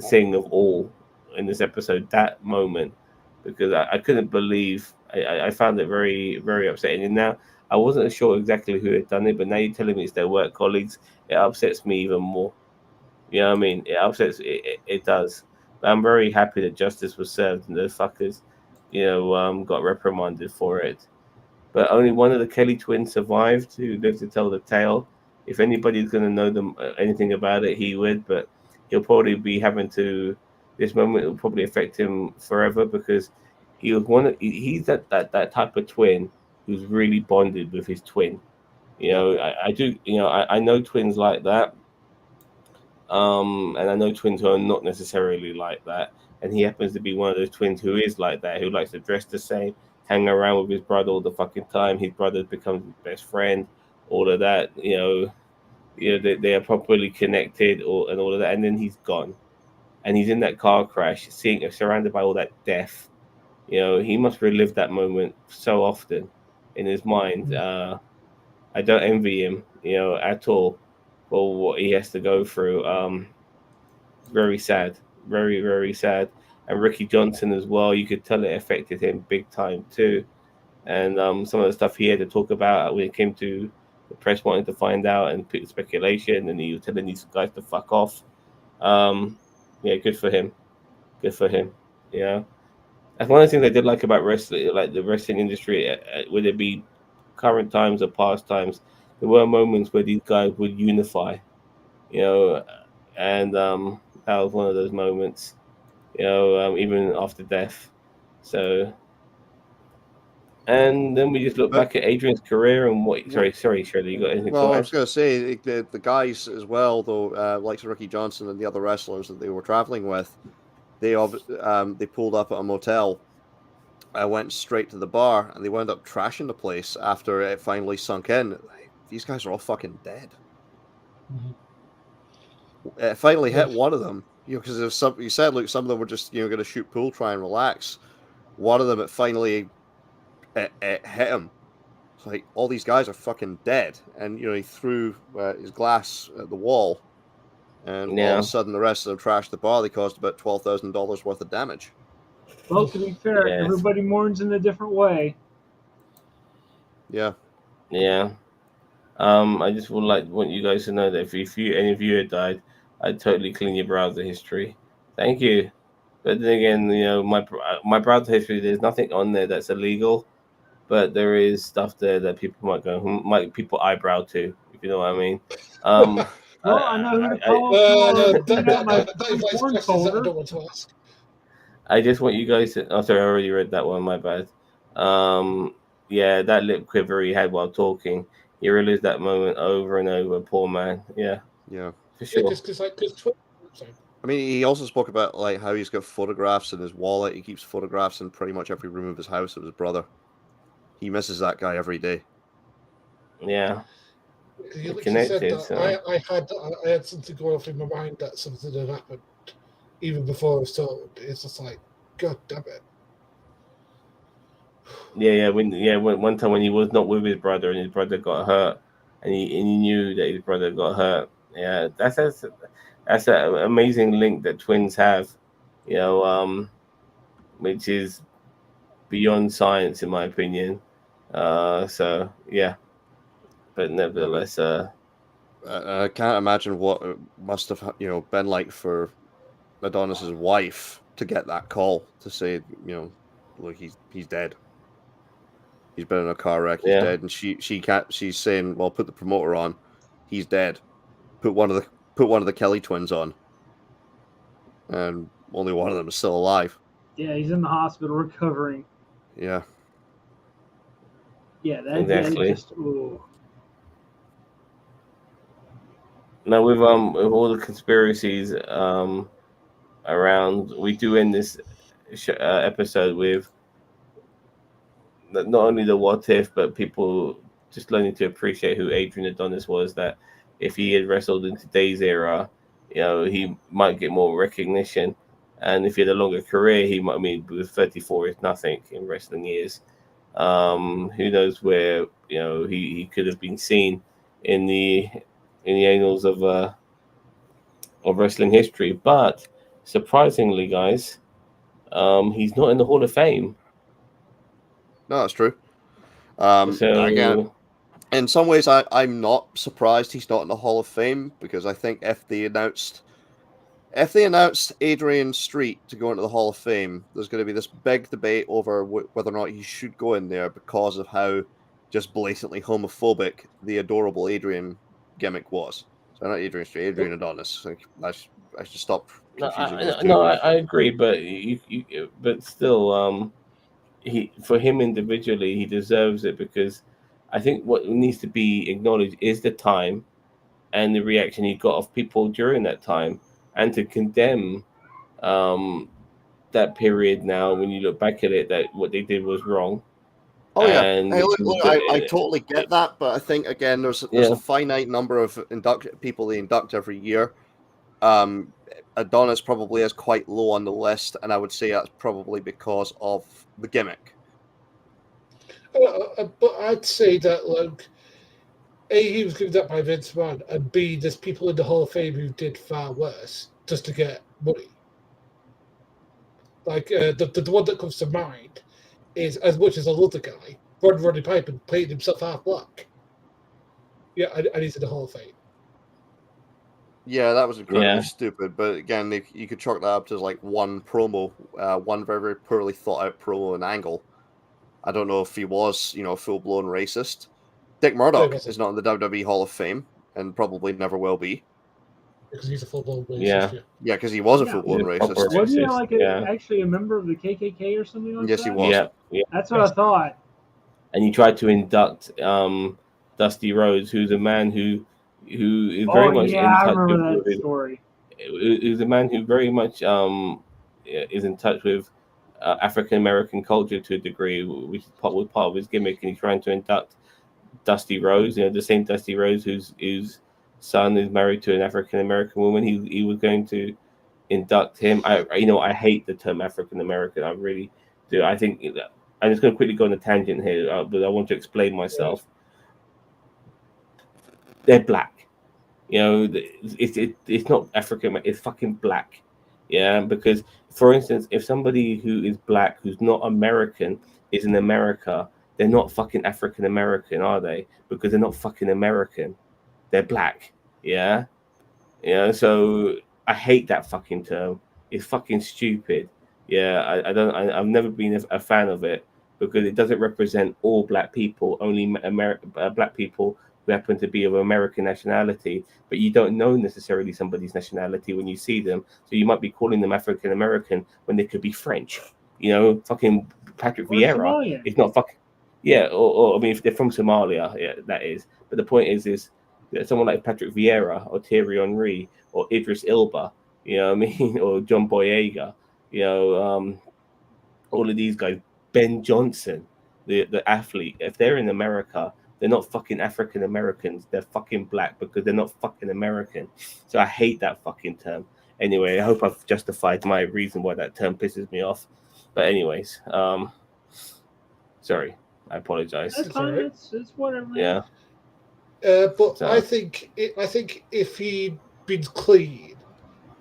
thing of all in this episode. That moment, because I couldn't believe. I found it very very upsetting. And now I wasn't sure exactly who had done it, but now you're telling me it's their work colleagues. It upsets me even more. You know what I mean? It upsets. It does. But I'm very happy that justice was served and those fuckers, got reprimanded for it. But only one of the Kelly twins survived who lived to tell the tale. If anybody's going to know them anything about it, he would. But he'll probably be having to. This moment will probably affect him forever because he was one. He's that type of twin who's really bonded with his twin. I do. I know twins like that. And I know twins who are not necessarily like that. And he happens to be one of those twins who is like that, who likes to dress the same, hang around with his brother all the fucking time. His brother becomes his best friend, all of that. They are properly connected, and all of that. And then he's gone, and he's in that car crash, surrounded by all that death. He must relive that moment so often in his mind. I don't envy him, at all, for what he has to go through. Very sad, very very sad. And Ricky Johnson as well. You could tell it affected him big time too. And some of the stuff he had to talk about when it came to the press wanting to find out and speculation, and he was telling these guys to fuck off. Yeah, good for him. Good for him. Yeah, that's one of the things I did like about wrestling, like the wrestling industry. Whether it be current times or past times, there were moments where these guys would unify. You know, and that was one of those moments. Even after death. So, and then we just look But back at Adrian's career and what. Well- Sorry, Shirley, you got anything Well, to I add? was going to say the guys as well, though, like Ricky Johnson and the other wrestlers that they were traveling with, they pulled up at a motel. I went straight to the bar, and they wound up trashing the place after it finally sunk in. These guys are all fucking dead. It finally hit one of them, because if some you said, look, some of them were just going to shoot pool, try and relax. One of them, it finally it hit him. It's like all these guys are fucking dead, and he threw his glass at the wall, and all of Yeah, a sudden the rest of them trashed the bar. They caused about $12,000 worth of damage. Well, to be fair, Yes. everybody mourns in a different way. Yeah. yeah. I just want you guys to know that if any of you had died, I'd totally clean your browser history. Thank you. But then again, my browser history, there's nothing on there that's illegal, but there is stuff there that people might people eyebrow to, if you know what I mean. Well, I know who to I, call for cleaning out my that invites porn questions that I folder. don't want to ask. I just want you guys to. Oh, sorry, I already read that one. My bad. Yeah, that lip quiver he had while talking. He relived that moment over and over. Poor man. Yeah, Yeah. for Yeah, sure. because I mean, he also spoke about like how he's got photographs in his wallet. He keeps photographs in pretty much every room of his house of his brother. He misses that guy every day. Yeah, you we're literally said connected. that So I had something going off in my mind that something had happened even before I was told. It's just like, God damn it. when one time when he was not with his brother and his brother got hurt, and he knew that his brother got hurt. Yeah, that's an amazing link that twins have. You know, which is beyond science in my opinion. So yeah, but nevertheless, I can't imagine what it must have been like for Adonis's wife to get that call to say, look, he's dead. He's been in a car wreck. He's yeah, dead, and she can't. She's saying, "Well, put the promoter on. He's dead. Put one of the Kelly twins on, and only one of them is still alive." Yeah, he's in the hospital recovering. Yeah. Yeah, that exactly. just ooh. Now with all the conspiracies around, we do end this episode with not only the what if, but people just learning to appreciate who Adrian Adonis was. That if he had wrestled in today's era, he might get more recognition, and if he had a longer career, he might. I mean, with 34 is nothing in wrestling years. Who knows where he could have been seen in the annals of wrestling history. But surprisingly, guys, he's not in the Hall of Fame. No, that's true. Again, So in some ways, I'm not surprised he's not in the Hall of Fame, because I think if they announced Adrian Street to go into the Hall of Fame, there's going to be this big debate over whether or not he should go in there because of how just blatantly homophobic the adorable Adrian gimmick was. So not Adrian Street, Adrian Adonis. Like, I should stop no, confusing those two. no, I agree, but but still, he for him individually, he deserves it because I think what needs to be acknowledged is the time and the reaction he got of people during that time, and to condemn um, that period now when you look back at it, that what they did was wrong, Oh yeah, and hey, look, I totally get that, but I think again, there's yeah, a finite number of people they induct every year. Adonis probably is quite low on the list, and I would say that's probably because of the gimmick. But I'd say that, like, A, he was given that by Vince McMahon, and B, there's people in the Hall of Fame who did far worse just to get money. Like, the one that comes to mind is, as much as I love the guy, Roddy Piper painted himself half black. Yeah, and he's in the Hall of Fame. Yeah, that was incredibly Yeah. stupid. But again, you could chalk that up to like one promo, one very, very poorly thought out promo and angle. I don't know if he was, a full blown racist. Dick Murdoch wasn't. is not in the WWE Hall of Fame and probably never will be. Because he's a full-blown racist. Yeah. Yeah, because he was a Yeah. full blown He's a racist. proper Wasn't he racist, like yeah. actually a member of the KKK or something like Yes, that? he was. Yeah, yeah. That's what I thought. And he tried to induct Dusty Rhodes, who's a man who is very much in I touch remember with that story. Who's a man who very much is in touch with African American culture to a degree, which was part of his gimmick, and he's trying to induct Dusty Rhodes, the same Dusty Rhodes whose son is married to an African American woman. He was going to induct him. I hate the term African American. I really do. I think I'm just going to quickly go on a tangent here, but I want to explain myself. They're black. It's not African. It's fucking black. Yeah, because for instance, if somebody who is black who's not American is in America, they're not fucking African American, are they? Because they're not fucking American. They're black. Yeah. So I hate that fucking term. It's fucking stupid. Yeah, I've never been a fan of it because it doesn't represent all black people. Only black people who happen to be of American nationality, but you don't know necessarily somebody's nationality when you see them. So you might be calling them African American when they could be French. Fucking Patrick Or Vieira Somalian. is not fucking. Yeah, or I mean, if they're from Somalia, yeah, that is. But the point is someone like Patrick Vieira or Thierry Henry or Idris Ilba, you know what I mean, or John Boyega, all of these guys, Ben Johnson, the athlete, if they're in America, they're not fucking African Americans. They're fucking black because they're not fucking American. So I hate that fucking term. Anyway, I hope I've justified my reason why that term pisses me off. But anyways, sorry, I apologize. That's fine. It's whatever. Yeah. But So- I think if he'd been clean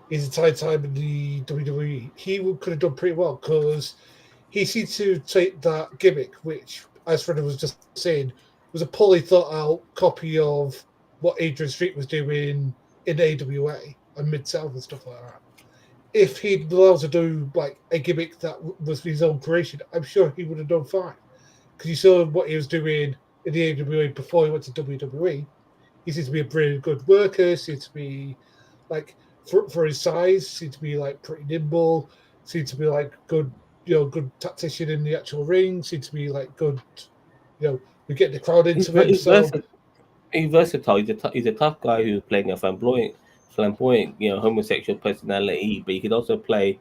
his entire time in the WWE, he could have done pretty well because he seemed to take that gimmick, which as Freddie was just saying, was a poorly thought out copy of what Adrian Street was doing in AWA and Mid-South and stuff like that. If he'd been allowed to do like a gimmick that was his own creation, I'm sure he would have done fine. Because you saw what he was doing in the AWA before he went to WWE. He seems to be a really good worker, seems to be like for his size, seems to be like pretty nimble, seems to be like good, good tactician in the actual ring, seems to be like good, we get the crowd into him. He's versatile. He's a tough guy who's playing a flamboyant, homosexual personality, but he could also play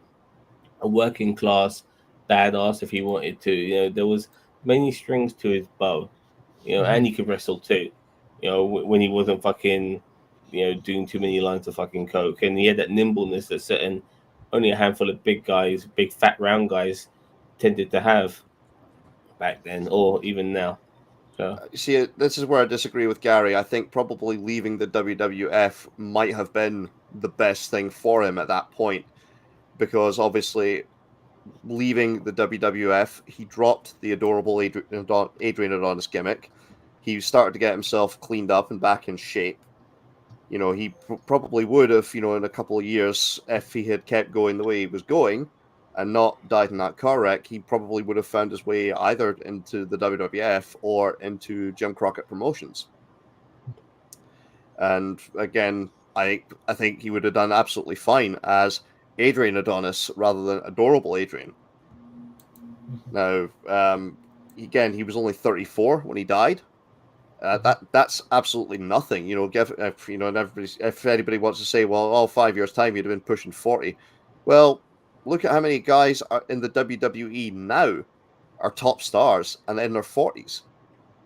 a working class badass if he wanted to. There was many strings to his bow. And he could wrestle too. When he wasn't fucking, doing too many lines of fucking coke, and he had that nimbleness that only a handful of big guys, big fat round guys, tended to have back then, or even now. So. See, this is where I disagree with Gary. I think probably leaving the WWF might have been the best thing for him at that point, because obviously leaving the WWF, he dropped the adorable Adrian Adonis gimmick. He started to get himself cleaned up and back in shape. He probably would have, in a couple of years, if he had kept going the way he was going and not died in that car wreck, he probably would have found his way either into the WWF or into Jim Crockett Promotions. And again, I think he would have done absolutely fine as Adrian Adonis rather than adorable Adrian. Now, again, he was only 34 when he died. That's absolutely nothing. If anybody wants to say, well, 5 years' time, you'd have been pushing 40. Well, look at how many guys are in the WWE now are top stars and in their 40s.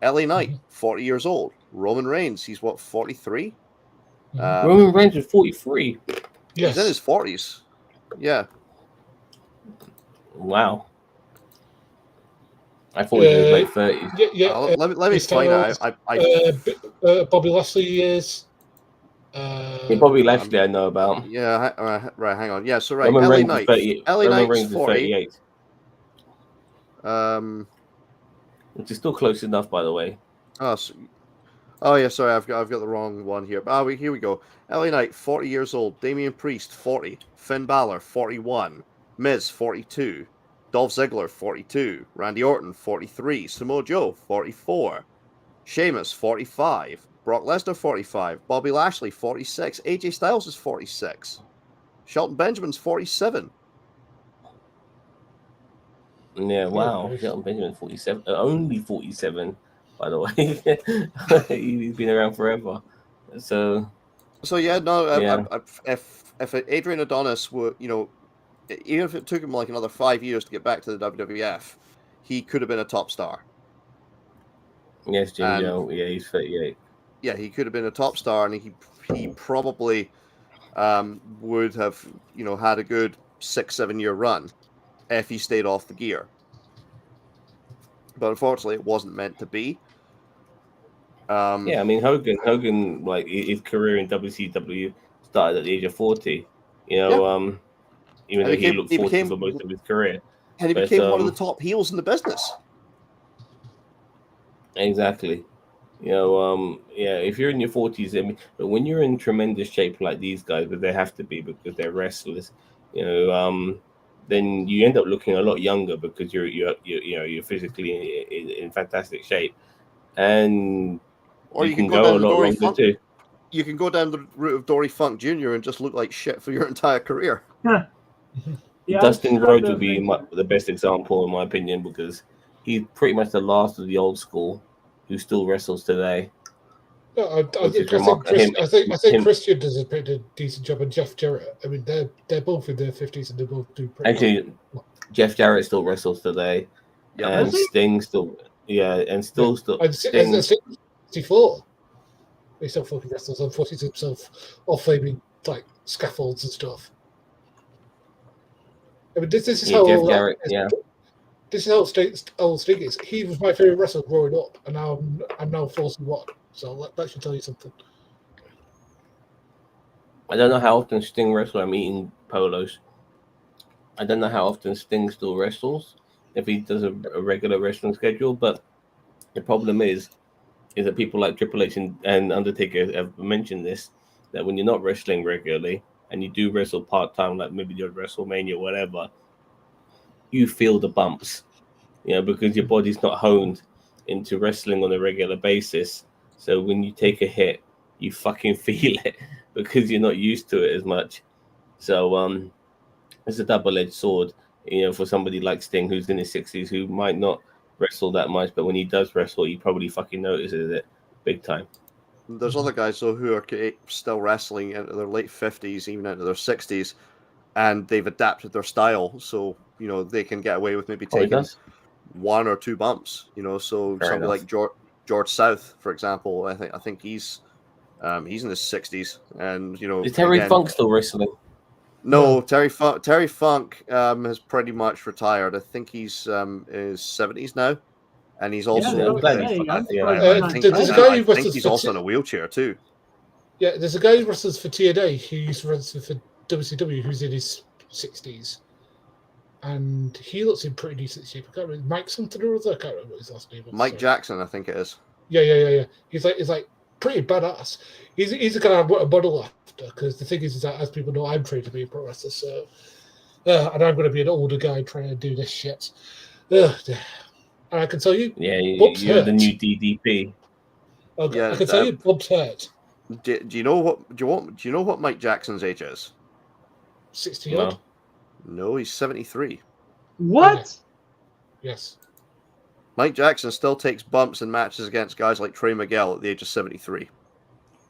LA Knight, 40 years old. Roman Reigns, he's what, 43? Roman Reigns is 43. Yes. He's in his 40s. Yeah. Wow. I thought he was late 30s. Yeah. Let me find out. Bobby Lashley is. Bobby Lashley, I know about. Yeah, right. Hang on. Yeah, so right. Roman LA Reigns Knight. is 38. LA Roman Knight's Reigns is 40. 38. Which is still close enough, by the way. Oh yeah, sorry, I've got the wrong one here. Here we go. LA Knight, 40 years old. Damian Priest, 40. Finn Balor, 41. Miz, 42. Dolph Ziggler, 42. Randy Orton, 43. Samoa Joe, 44. Sheamus, 45. Brock Lesnar, 45. Bobby Lashley, 46. AJ Styles is 46. Shelton Benjamin's 47. Yeah, wow. Shelton Benjamin, 47. Only 47, by the way. He's been around forever. So yeah, no. Yeah. If Adrian Adonis were, even if it took him like another 5 years to get back to the WWF, he could have been a top star. Yes, Jim Joe. Yeah, he's 38. Yeah, he could have been a top star, and he probably would have, had a good 6-7 year run if he stayed off the gear. But unfortunately, it wasn't meant to be. Yeah, I mean Hogan, like his career in WCW started at the age of 40. Even though he looked 40 for most of his career. And he became one of the top heels in the business. Exactly. If you're in your 40s, I mean, but when you're in tremendous shape like these guys, but they have to be because they're wrestlers, then you end up looking a lot younger because you're physically in fantastic shape, and or you can go a lot longer too. You can go down the route of Dory Funk Jr. and just look like shit for your entire career. Yeah, Dustin Rhodes would be the best example, in my opinion, because he's pretty much the last of the old school who still wrestles today. I think Christian does a pretty decent job, and Jeff Jarrett. I mean, they're both in their 50s, and they both do pretty. Actually, Jeff Jarrett still wrestles today, and Sting still, and still. Sting 64. He still fucking wrestles and forces himself off flaming like scaffolds and stuff. I mean, this is how Jeff Jarrett, this is how old Sting is. He was my favorite wrestler growing up, and now I'm now 41. So that should tell you something. I don't know how often Sting wrestles. I'm eating polos. I don't know how often Sting still wrestles, if he does a regular wrestling schedule, but The problem is that people like Triple H and Undertaker have mentioned this, that when you're not wrestling regularly and you do wrestle part time, like maybe you're WrestleMania or whatever, you feel the bumps, because your body's not honed into wrestling on a regular basis. So when you take a hit, you fucking feel it because you're not used to it as much. So it's a double-edged sword, for somebody like Sting who's in his 60s who might not wrestle that much, but when he does wrestle, he probably fucking notices it big time. There's other guys though who are still wrestling into their late 50s, even into their 60s, and they've adapted their style, so they can get away with maybe Oh, he taking does? one or two bumps. So Fair somebody enough. like George South, for example, I think he's in his 60s, and Is Terry Funk still wrestling? No, Terry Funk has pretty much retired. I think he's in his 70s now, and he's also Yeah, I'm glad hey, he's I'm yeah, surprised I he's not There's a dead. guy I who think wrestles he's for also in a wheelchair too. Yeah, there's a guy who wrestles for TNA who used to wrestle for WCW who's in his 60s. And he looks in pretty decent shape. I can't remember. Mike something or other. I can't remember what his last name was. Mike Sorry. Jackson, I think it is. Yeah. He's like pretty badass. He's the guy I want a model after, because the thing is that, as people know, I'm trained to be a pro wrestler, so and I'm going to be an older guy trying to do this shit. And I can tell you, Yeah, bumps you're hurt. the new DDP. Okay, Yeah, I can tell you, bumps hurt. Do you know what Mike Jackson's age is? 60 odd. No, he's 73. What? Okay. Yes. Mike Jackson still takes bumps in matches against guys like Trey Miguel at the age of 73.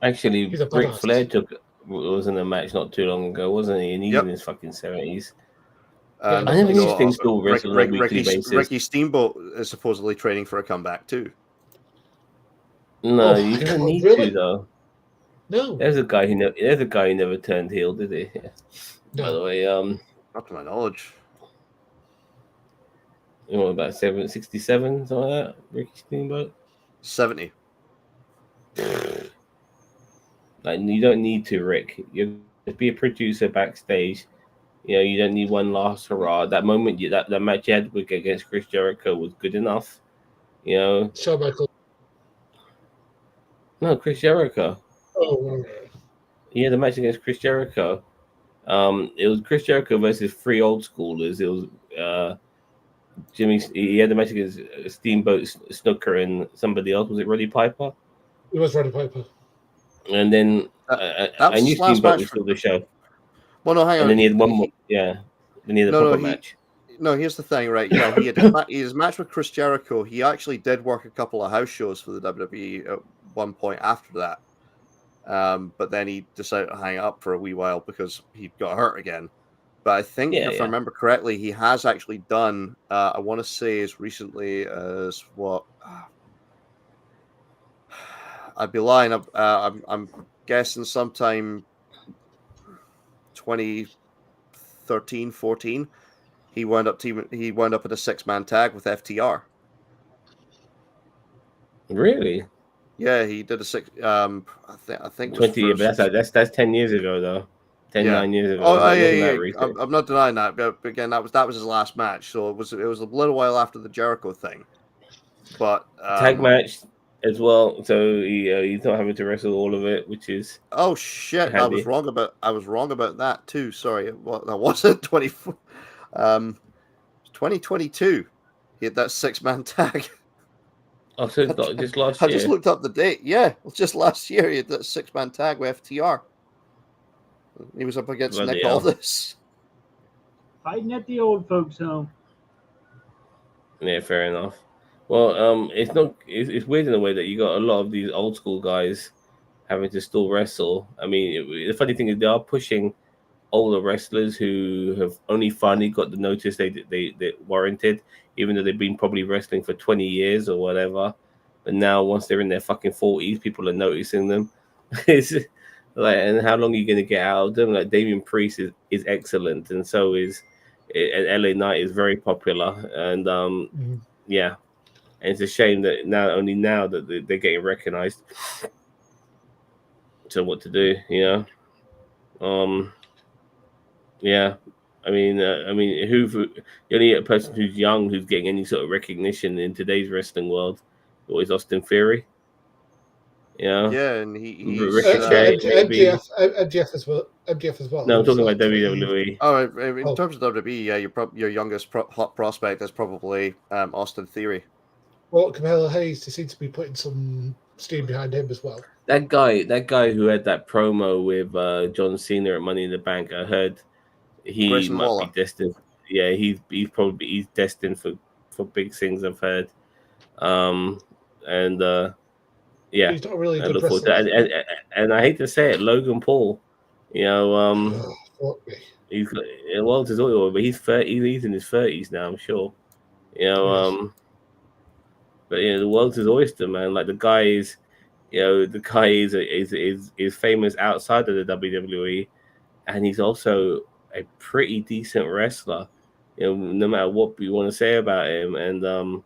Actually, He's a Ric badass. Flair was in a match not too long ago, wasn't he? And he's Yep. in his fucking 70s. And I never knew Sting still wrestled on a weekly basis. Ricky Steamboat is supposedly training for a comeback too. No, Oh, you my don't God, need really? to though. No. There's a guy who never turned heel, did he? Yeah. No. By the way, Not to my knowledge. About 67, something like that. Ricky Steamboat. 70. Like, you don't need to, Rick. You be a producer backstage. You don't need one last hurrah. That moment, that match you had against Chris Jericho was good enough. Shawn Michaels. No, Chris Jericho. Oh, He had a match against Chris Jericho. It was Chris Jericho versus three old schoolers. It was Jimmy. He had a match against Steamboat Snooker and somebody else. Was it Roddy Piper? it was Roddy Piper. And then That I was knew his last Steamboat match was still the show. Well, no, hang on. And then he had one more. Yeah. Then he had a proper match. No, here's the thing, right? Yeah, he had his match with Chris Jericho. He actually did work a couple of house shows for the WWE at one point after that. But then he decided to hang up for a wee while because he got hurt again. But I think, if I remember correctly, he has actually done, I want to say as recently as what? I'd be lying. I'm guessing sometime 2013, 14. He wound up in a 6-man tag with FTR. Really? Yeah, he did a 6. I think 20. But that's 10 years ago though. 9 years ago. I'm not denying that. But again, that was his last match, so it was a little while after the Jericho thing. But tag match as well, so he's not having to wrestle all of it, which is shit. handy. I was wrong about that too. Sorry, that wasn't 2022. He had that 6-man tag. Oh, so just last year. I just looked up the date. Yeah, just last year he had that 6-man tag with FTR. He was up against Nick Aldis. Fighting at the old folks' home. Yeah, fair enough. Well, it's weird in a way that you got a lot of these old school guys having to still wrestle. I mean, the funny thing is they are pushing older wrestlers who have only finally got the notice they warranted, even though they've been probably wrestling for 20 years or whatever. But now, once they're in their fucking 40s, people are noticing them. It's like, and how long are you going to get out of them? Like, Damian Priest is excellent, and so is and LA Knight is very popular, and yeah. And it's a shame that now that they're getting recognized. So what to do, Yeah. I mean, the only person who's young who's getting any sort of recognition in today's wrestling world or is Austin Theory. You know, Yeah, and he's Ricochet, maybe. MJF as well. MJF as well. No, I'm talking Like, about WWE. In terms of WWE, yeah, your youngest hot prospect is probably Austin Theory. Well, Camilla Hayes seems to be putting some steam behind him as well. That guy who had that promo with John Cena at Money in the Bank, I heard he Grayson might Waller. be destined. Yeah, he's destined for big things. I've heard. And yeah, He's not really a I good look forward to wrestler. that. And I hate to say it, Logan Paul. You know, Fuck me. he's well, his oil, but he's 30. He's in his 30s now, I'm sure. You know, Yes. but the world's his oyster, man. Like the guy is, the guy is famous outside of the WWE, and he's also a pretty decent wrestler. No matter what you want to say about him, and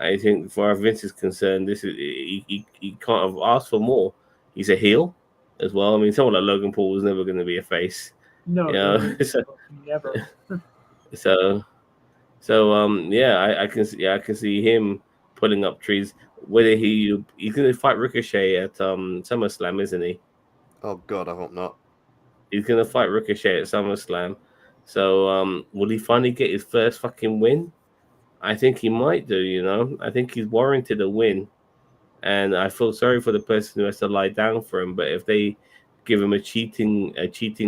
I think, as far as Vince is concerned, this is he can't have asked for more. He's a heel as well. I mean, someone like Logan Paul was never going to be a face. No, so, never. yeah, I can see him pulling up trees. Whether he's going to fight Ricochet at SummerSlam, isn't he? Oh God, I hope not. He's going to fight Ricochet at SummerSlam. So will he finally get his first fucking win? I think he might do. I think he's warranted a win, and I feel sorry for the person who has to lie down for him. But if they give him a cheating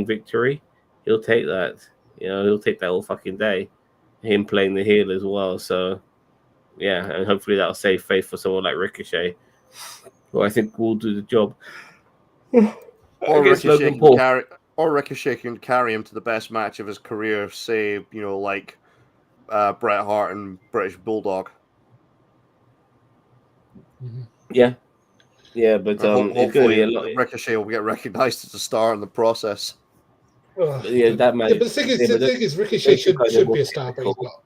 victory, he'll take that. He'll take that all fucking day. Him playing the heel as well. So yeah, and hopefully that'll save face for someone like Ricochet, who I think will do the job. Or Ricochet can carry him to the best match of his career. Say, like Bret Hart and British Bulldog. Mm-hmm. Yeah, but hopefully Ricochet will get recognized as a star in the process. That man. Yeah, but the thing is, Ricochet should be a star, but he's not.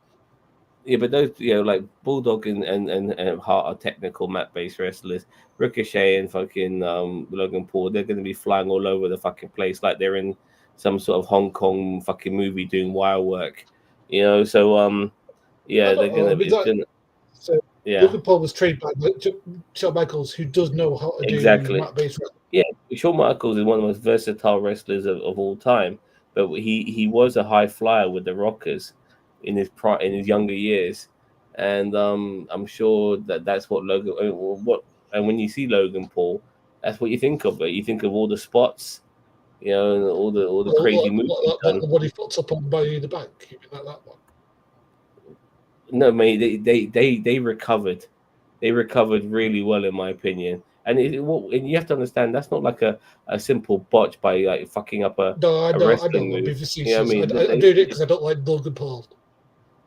Yeah, but those, like Bulldog and Hart are technical mat-based wrestlers. Ricochet and fucking Logan Paul, they're going to be flying all over the fucking place like they're in some sort of Hong Kong fucking movie doing wire work. So yeah, they're going to be. Logan Paul was trained by Shawn Michaels, who does know how to do mat-based wrestling. Yeah, Shawn Michaels is one of the most versatile wrestlers of all time, but he was a high flyer with the Rockers in his younger years, and I'm sure that's what Logan. And when you see Logan Paul, that's what you think of. But you think of all the spots, and all the crazy moves. Like the one he puts up on Money in the Bank, like that one. No, mate, they recovered. They recovered really well, in my opinion. And and you have to understand, that's not like a simple botch by like fucking up a wrestling move. I'm doing it because I don't like Logan Paul.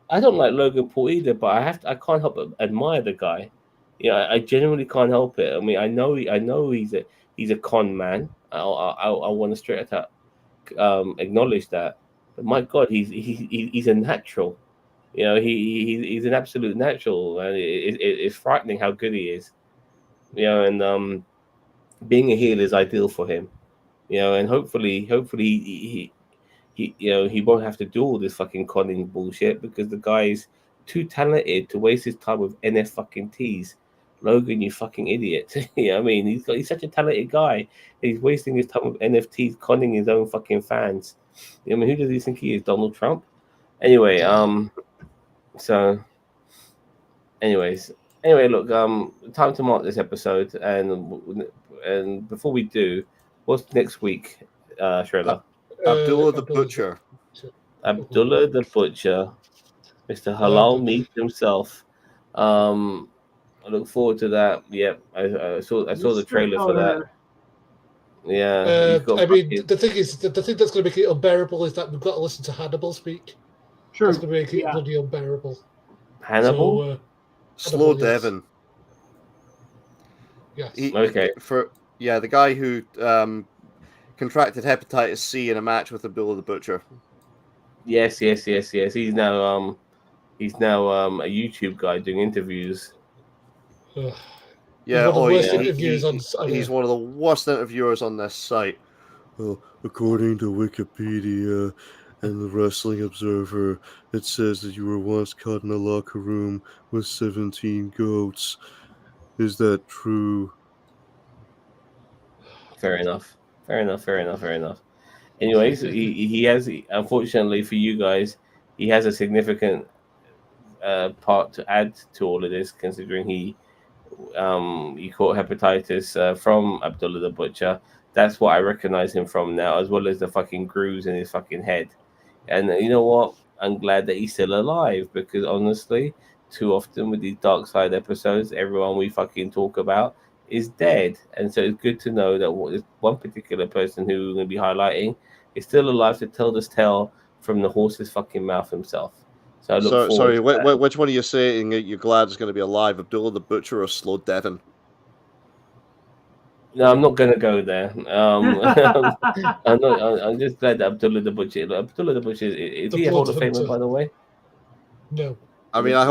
I don't like Logan Paul either, but I can't help but admire the guy. I genuinely can't help it. I mean, I know he's a con man. I want to straight up acknowledge that. But my God, he's a natural. He's an absolute natural, and it's frightening how good he is. And being a heel is ideal for him. And hopefully he won't have to do all this fucking conning bullshit, because the guy's too talented to waste his time with NF fucking T's. Logan, you fucking idiot. I mean, he's such a talented guy. He's wasting his time with NFTs, conning his own fucking fans. I mean, who does he think he is? Donald Trump? Anyway, look, time to mark this episode, and before we do, what's next week, Shredder? Abdullah the Butcher. Abdullah the Butcher, Mr. Halal Meat himself. I look forward to that. Yep, I saw the trailer for that. Yeah, I mean, the thing that's going to make it unbearable is that we've got to listen to Hannibal speak. Sure, that's going to make it bloody unbearable. Hannibal, Slow Devon. Yes. Okay. The guy who contracted hepatitis C in a match with Abdullah the Butcher. Yes. He's now a YouTube guy doing interviews. Yeah, he's one of the worst interviewers on this site. Well, according to Wikipedia and the Wrestling Observer, it says that you were once caught in a locker room with 17 goats. Is that true? Fair enough. Anyways, he has, unfortunately for you guys, he has a significant part to add to all of this, considering he caught hepatitis from Abdullah the Butcher. That's what I recognize him from now, as well as the fucking grooves in his fucking head. And you know what? I'm glad that he's still alive, because honestly, too often with these dark side episodes, everyone we fucking talk about is dead. And so it's good to know that this one particular person who we're going to be highlighting is still alive to tell this tale from the horse's fucking mouth himself. So I look So, forward sorry, to that. which one are you saying that you're glad is going to be alive? Abdullah the Butcher or Slow Devon? No, I'm not gonna go there. I'm not. I'm just glad that Abdullah the Butcher. Abdullah the Butcher is The he a Hall Blood of Famer, Hunter. by the way? No. I mean, I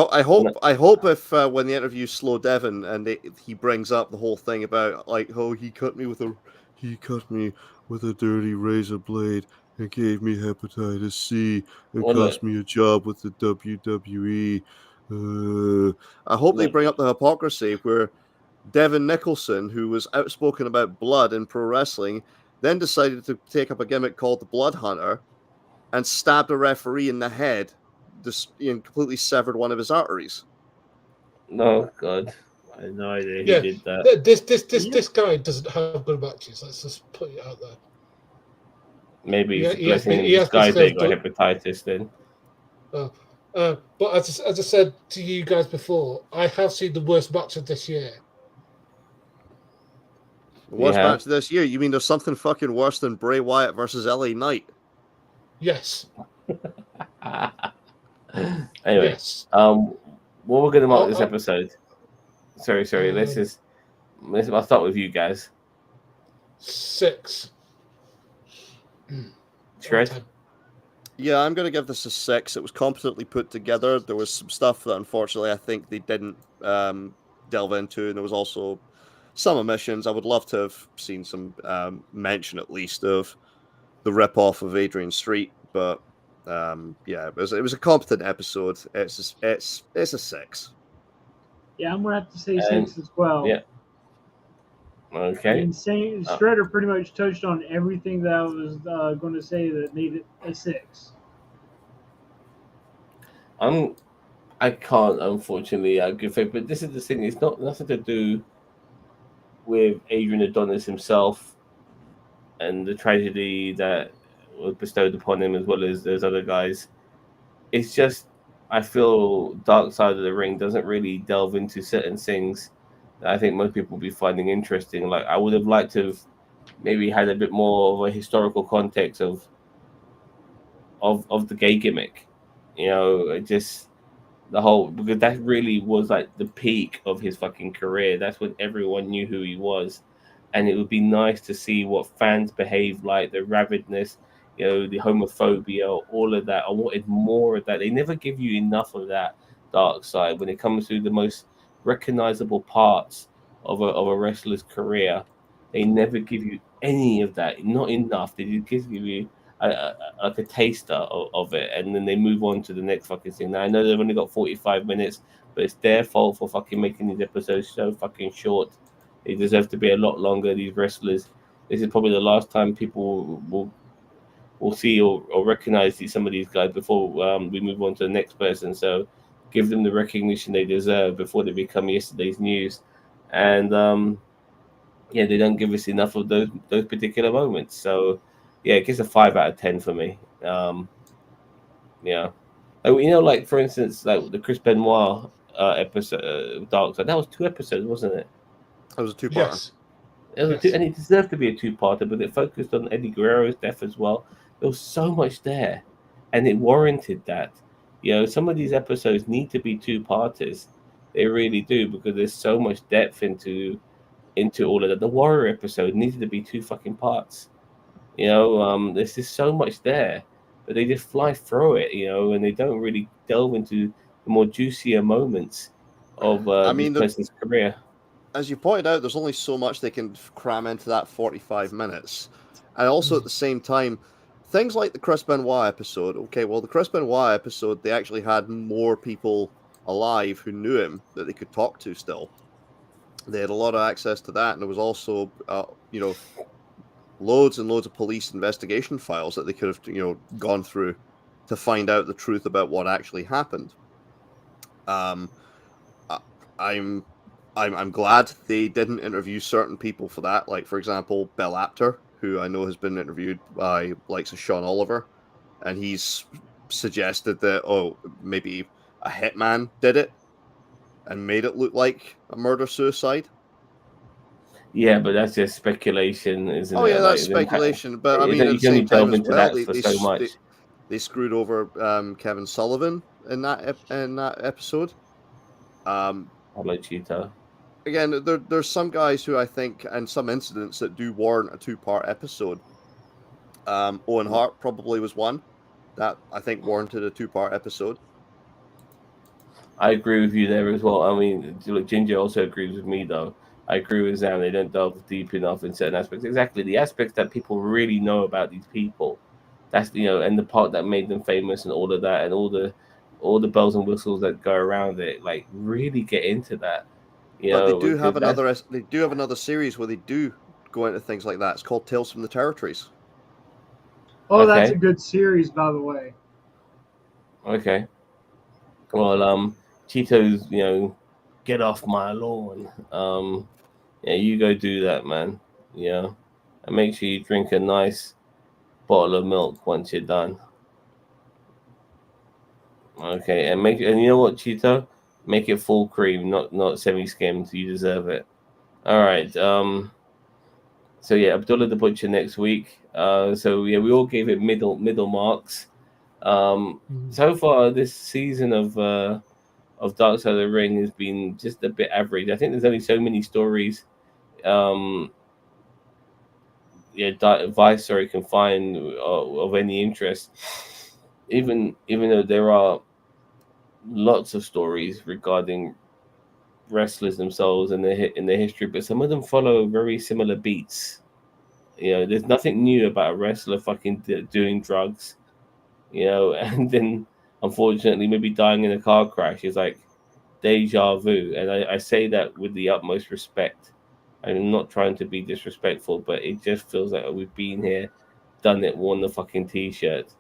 hope if when they interview Slow Devon and he brings up the whole thing about like, oh, he cut me with a dirty razor blade and gave me hepatitis C and Well, cost look, me a job with the WWE. I hope they look. bring up the hypocrisy where Devin Nicholson, who was outspoken about blood in pro wrestling, then decided to take up a gimmick called the Blood Hunter and stabbed a referee in the head, just completely severed one of his arteries. No, God, I had no idea he Yeah. did that. This guy doesn't have good matches. Let's just put it out there. Maybe it's a He has blessing been, in he has been disguise that he got served. hepatitis. Then But as I said to you guys before, I have seen the worst match of this year. The worst Yeah. match of this year? You mean there's something fucking worse than Bray Wyatt versus LA Knight? Yes. Anyway, Yes. what we're gonna mark this Oh, episode? Sorry. I'll start with you guys. 6. Shred. Yeah, I'm going to give this a 6. It was competently put together. There was some stuff that unfortunately I think they didn't delve into, and there was also some omissions. I would love to have seen some mention at least of the rip-off of Adrian Street, but yeah, it was a competent episode. It's a 6. Yeah, I'm gonna have to say And- 6 as well. yeah. I Okay. mean, Shredder pretty much touched on everything that I was going to say that needed a 6. I can't unfortunately give it, but this is the thing. It's not nothing to do with Adrian Adonis himself and the tragedy that was bestowed upon him, as well as those other guys. It's just I feel Dark Side of the Ring doesn't really delve into certain things that I think most people will be finding interesting. Like I would have liked to have maybe had a bit more of a historical context of the gay gimmick. You know, just the whole, because that really was like the peak of his fucking career. That's when everyone knew who he was, and it would be nice to see what fans behave like, the rabidness, you know, the homophobia, all of that. I wanted more of that. They never give you enough of that dark side when it comes to the most recognizable parts of a wrestler's career. They never give you any of that. Not enough. They just give you like a taster of it, and then they move on to the next fucking thing. Now I know they've only got 45 minutes, but it's their fault for fucking making these episodes so fucking short. They deserve to be a lot longer. These wrestlers. This is probably the last time people will see or recognize some of these guys before we move on to the next person. So give them the recognition they deserve before they become yesterday's news. And yeah, they don't give us enough of those particular moments. So yeah, it gets a 5 out of 10 for me. Yeah, you know, like for instance, like the Chris Benoit episode, Dark Side. That was 2 episodes, wasn't it? It was a 2-parter. Yes. It was Yes. and it deserved to be a 2-parter, but it focused on Eddie Guerrero's death as well. There was so much there, and it warranted that. You know, some of these episodes need to be 2-parters. They really do, because there's so much depth into all of that. The Warrior episode needed to be 2 fucking parts. You know, there's just so much there, but they just fly through it. You know, and they don't really delve into the more juicier moments of I this mean, person's career. as you pointed out, there's only so much they can cram into that 45 minutes. And also at the same time, things like the Chris Benoit episode, okay, well, the Chris Benoit episode, they actually had more people alive who knew him that they could talk to still. They had a lot of access to that, and there was also, loads and loads of police investigation files that they could have, gone through to find out the truth about what actually happened. Um, I- I'm glad they didn't interview certain people for that. Like, for example, Bill Apter, who I know has been interviewed by likes of Sean Oliver, and he's suggested that maybe a hitman did it and made it look like a murder suicide. Yeah, but that's just speculation, isn't Oh it? yeah, that's Like, speculation. But I mean, at you the can only same time delve as into well, that for so much. they screwed over Kevin Sullivan in that episode. Hello, Cheetah. Again, there's some guys who I think, and some incidents that do warrant a 2-part episode. Owen Hart probably was one that I think warranted a 2-part episode. I agree with you there as well. I mean, look, Ginger also agrees with me, though. I agree with Zam. They don't delve deep enough in certain aspects. Exactly, the aspects that people really know about these people. That's and the part that made them famous and all of that, and all the bells and whistles that go around it. Like, really get into that. But they do Because have another series where they do go into things like that. It's called Tales from the Territories. Oh, that's a Okay. good series, by the way. Okay. Well, Cheetos, get off my lawn. Yeah, you go do that, man. Yeah, and make sure you drink a nice bottle of milk once you're done. Okay, and you know what, Cheeto? Make it full cream, not semi-skimmed. You deserve it. All right. So yeah, Abdullah the Butcher next week. So yeah, we all gave it middle marks. So far this season of Dark Side of the Ring has been just a bit average. I think there's only so many stories. Um, Vice can find of any interest. Even though there are lots of stories regarding wrestlers themselves and their history, but some of them follow very similar beats. There's nothing new about a wrestler fucking doing drugs, and then unfortunately maybe dying in a car crash is like deja vu. And I say that with the utmost respect. I'm not trying to be disrespectful, but it just feels like we've been here, done it, worn the fucking t-shirt,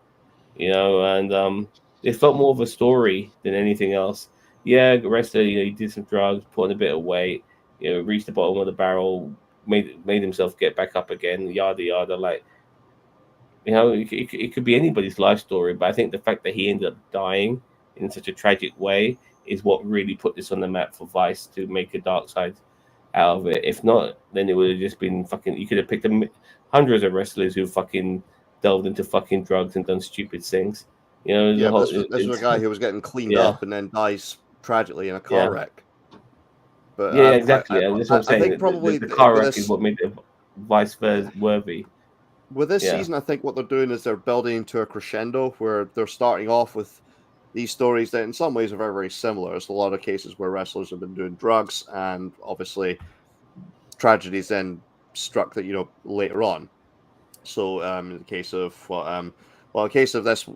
and it felt more of a story than anything else. Yeah, the wrestler, he did some drugs, put on a bit of weight, reached the bottom of the barrel, made himself get back up again, yada yada. Like, it could be anybody's life story, but I think the fact that he ended up dying in such a tragic way is what really put this on the map for Vice to make a dark side out of it. If not, then it would have just been fucking. You could have picked hundreds of wrestlers who fucking delved into fucking drugs and done stupid things. Yeah, this was a guy who was getting cleaned yeah, up and then dies tragically in a car yeah, wreck. But yeah, exactly. And that's what I'm I saying. think probably The car with wreck is this what made it Vice versa worthy. Yeah, season, I think what they're doing is they're building to a crescendo where they're starting off with these stories that in some ways are very, very similar. There's a lot of cases where wrestlers have been doing drugs and obviously tragedies then struck that, later on. So in the case of the case of this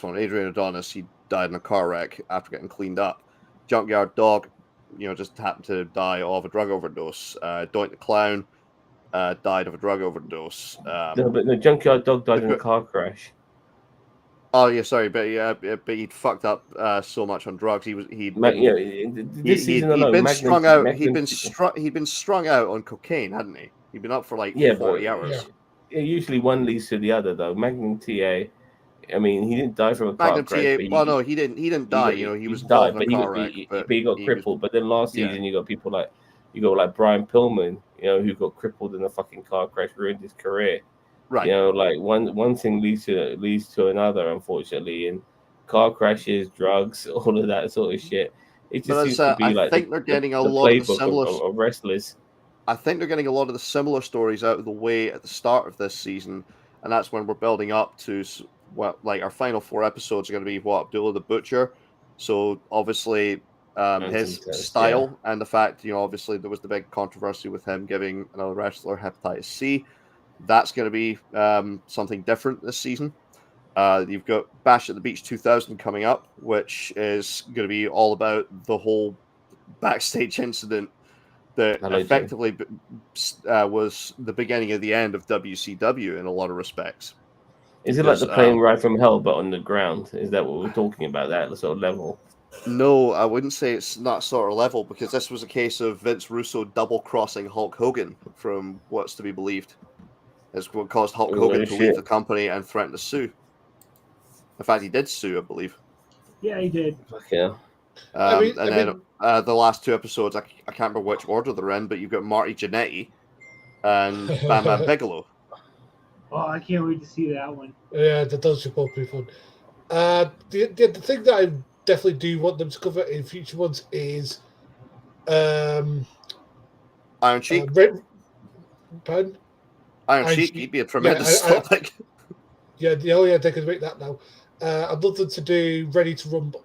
one, Adrian Adonis, he died in a car wreck after getting cleaned up. Junkyard Dog, just happened to die of a drug overdose. Doink the Clown died of a drug overdose. no, but the Junkyard Dog died in a car crash. Oh yeah, sorry, but he'd fucked up so much on drugs. He'd Season alone, been Magnum, strung out. Magnum, He'd been strung out on cocaine, hadn't he? He'd been up for like yeah, 40 but hours. yeah, usually one leads to the other though. Magnum TA, I mean, he didn't die from a car Magnum crash, TA. but Well, no, he didn't. He didn't die. He was involved died, in a car wreck, but he got he was. crippled. But then last Yeah. season, you got people like Brian Pillman, who got crippled in a fucking car crash, ruined his career. Right. Like one thing leads to another, unfortunately, and car crashes, drugs, all of that sort of shit. It just seems to be I like think they're getting a the lot of the playbook similar. of wrestlers. I think they're getting a lot of the similar stories out of the way at the start of this season, and that's when we're building up to what, like, our final 4 episodes are going to be what, Abdullah the Butcher. So obviously, his style and the fact, obviously there was the big controversy with him giving another wrestler hepatitis C. That's going to be something different this season. You've got Bash at the Beach 2000 coming up, which is going to be all about the whole backstage incident that Hello, Jim. effectively was the beginning of the end of WCW in a lot of respects. Is it like Because, the plane ride from hell, but on the ground? Is that what we're talking about? That sort of level? No, I wouldn't say it's that sort of level, because this was a case of Vince Russo double-crossing Hulk Hogan, from what's to be believed. It's what caused Hulk Hogan to leave the company and threaten to sue. In fact, he did sue, I believe. Yeah, he did. Fuck yeah. Then the last two episodes, I can't remember which order they're in, but you've got Marty Jannetty and Bam Bam Bigelow. Oh, I can't wait to see that one. Yeah, that does should both be fun. The thing that I definitely do want them to cover in future ones is Iron Sheik. Pardon? Iron Sheik, he'd be a tremendous topic. Yeah, they could make that now. I'd love them to do Ready to Rumble.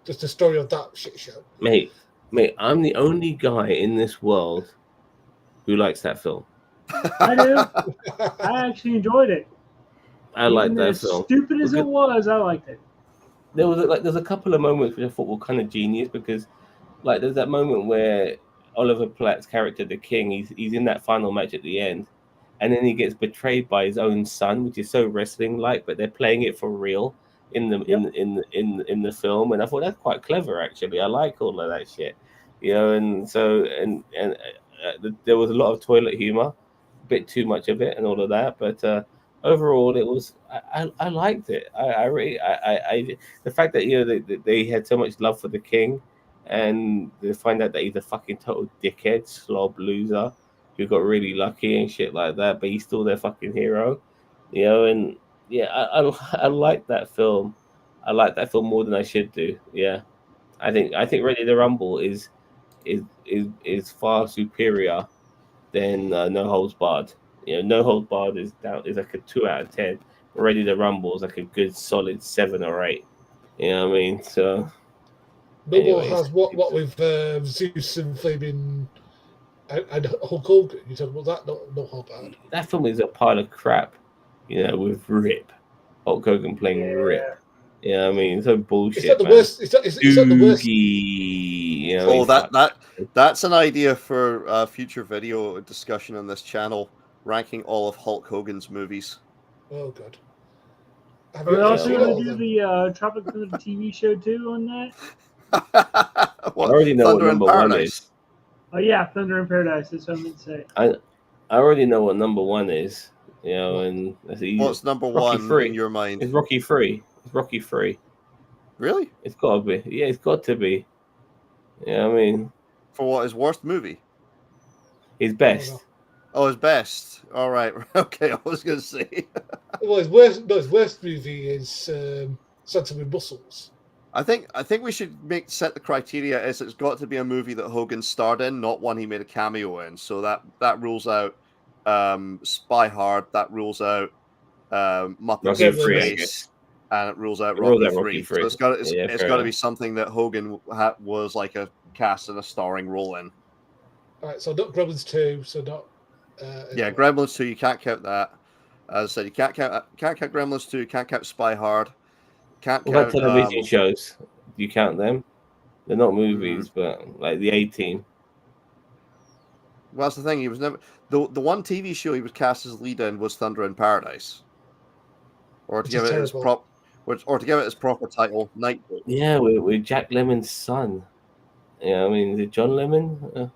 Just the story of that shit show. Mate, I'm the only guy in this world who likes that film. I do. I actually enjoyed it. I like that film. Stupid as it was, I liked it. There's a couple of moments which I thought were kind of genius, because like there's that moment where Oliver Platt's character, the King, he's in that final match at the end, and then he gets betrayed by his own son, which is so wrestling like, but they're playing it for real in the film, and I thought that's quite clever actually. I like all of that shit, and so there was a lot of toilet humor, a bit too much of it, and all of that, but overall it was I liked it. I really the fact that they had so much love for the King, and they find out that he's a fucking total dickhead, slob, loser who got really lucky and shit like that, but he's still their fucking hero, and yeah, I like that film. I like that film more than I should do. Yeah, I think Ready to Rumble is far superior than No Holds Barred. No Holds Barred is like a 2 out of 10. Ready to Rumble is like a good solid 7 or 8. You know what I mean? So Noble has what with Zeus and Flaming and Hulk Hogan. You talking about that? No Hulk Barred. That film is a pile of crap. With Rip, Hulk Hogan playing Rip. Yeah, I mean, so bullshit. It's not the worst. It's not the worst. That's an idea for a future video discussion on this channel, ranking all of Hulk Hogan's movies. Oh god. Are we also going to do the Tropic Thunder TV show too on that? I already know what number 1 is. Oh yeah, Thunder in Paradise. That's what I meant to say. I already know what number 1 is. And that's easy. What's number Rocky 1 III. in your mind? It's Rocky III. It's Rocky III. Really? It's got to be. Yeah, it's got to be. Yeah, I mean, for what, his worst movie? His best. Oh, his best. All right. Okay, I was going to say. Well, his worst movie is Santa with Muscles. I think we should set the criteria as it's got to be a movie that Hogan starred in, not one he made a cameo in. So that rules out Spy Hard. That rules out Muppets Race, and it rules out Rocky 3. So it's got to be something that Hogan was like a cast and a starring role in. All right, so not Gremlins 2, so not. Gremlins 2, you can't count that. As I said, you can't count Gremlins 2, you can't count Spy Hard. What about television shows? Do you count them? They're not movies, but like the A-Team. Well, that's the thing. He was never the one TV show he was cast as lead in was Thunder in Paradise, or to give it its proper title, Nightboat. Yeah, with Jack Lemmon's son. Yeah, I mean, is it John Lemon?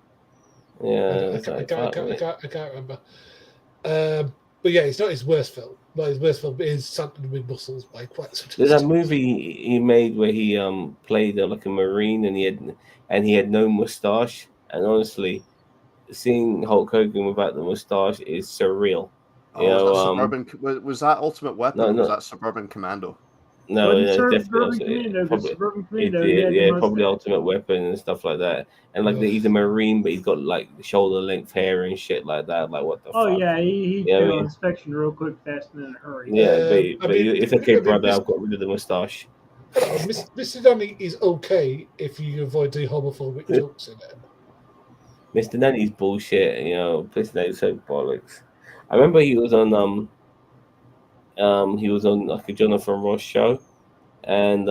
Yeah, I can't remember. But yeah, it's not his worst film. Not his worst film, but it is Something with Muscles by quite some. There's that movie he made where he played like a Marine, and he had no mustache. And honestly, seeing Hulk Hogan without the mustache is surreal. Was that Ultimate Weapon? No. Was that Suburban Commando? No, definitely. Probably Ultimate Weapon and stuff like that. And like he's a Marine, but he's got like shoulder length hair and shit like that. Like what the fuck? Oh yeah, he failed inspection real quick, fast, and in a hurry. Yeah, but it's okay, brother. I've got rid of the mustache. Mr. Nanny is okay if you avoid the homophobic jokes in it. Mr. Nanny's bullshit. Mr. Nanny's so bollocks. I remember he was on like a Jonathan Ross show, and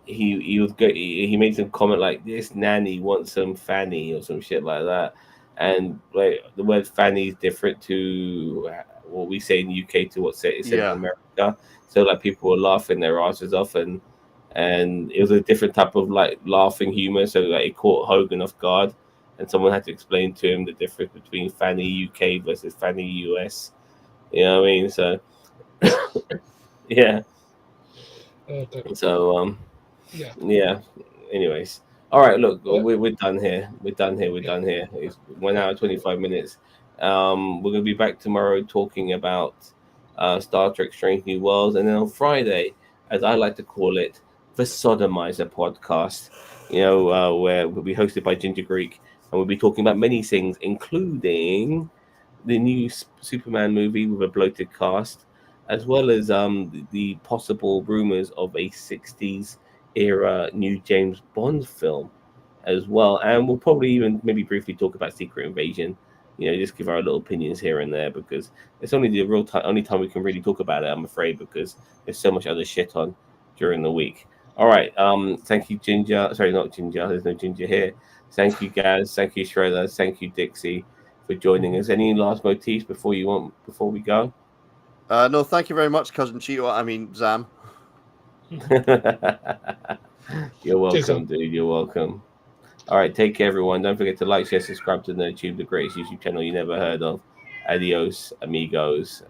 he was good. He made some comment like this nanny wants some fanny or some shit like that, and like the word fanny is different to what we say in the UK to what it's said in Yeah. America. So like people were laughing their asses off, and it was a different type of like laughing humor. So like it caught Hogan off guard, and someone had to explain to him the difference between fanny UK versus fanny US. You know what I mean? So yeah. Okay. So Yeah. yeah. Anyways, all right. Look, Yeah. we're done here. We're done here. We're Yeah. done here. It's 1 hour 25 minutes. We're gonna be back tomorrow talking about Star Trek: Strange New Worlds, and then on Friday, as I like to call it, the Sodomizer podcast. Where we'll be hosted by Ginger Greek, and we'll be talking about many things, including the new Superman movie with a bloated cast, as well as the possible rumors of a '60s era new James Bond film as well. And we'll probably even maybe briefly talk about Secret Invasion. Just give our little opinions here and there because it's only the real time, only time we can really talk about it. I'm afraid because there's so much other shit on during the week. All right. Thank you, Ginger. Sorry, not Ginger. There's no Ginger here. Thank you, Gaz. Thank you, Schroeder. Thank you, Dixie, for joining us. Any last motifs before we go? No, thank you very much, cousin Cheeto. I mean, Zam. You're Cheers, welcome, dude. You're welcome. All right, take care, everyone. Don't forget to like, share, subscribe to NerdTube, the greatest YouTube channel you never heard of. Adios, amigos. And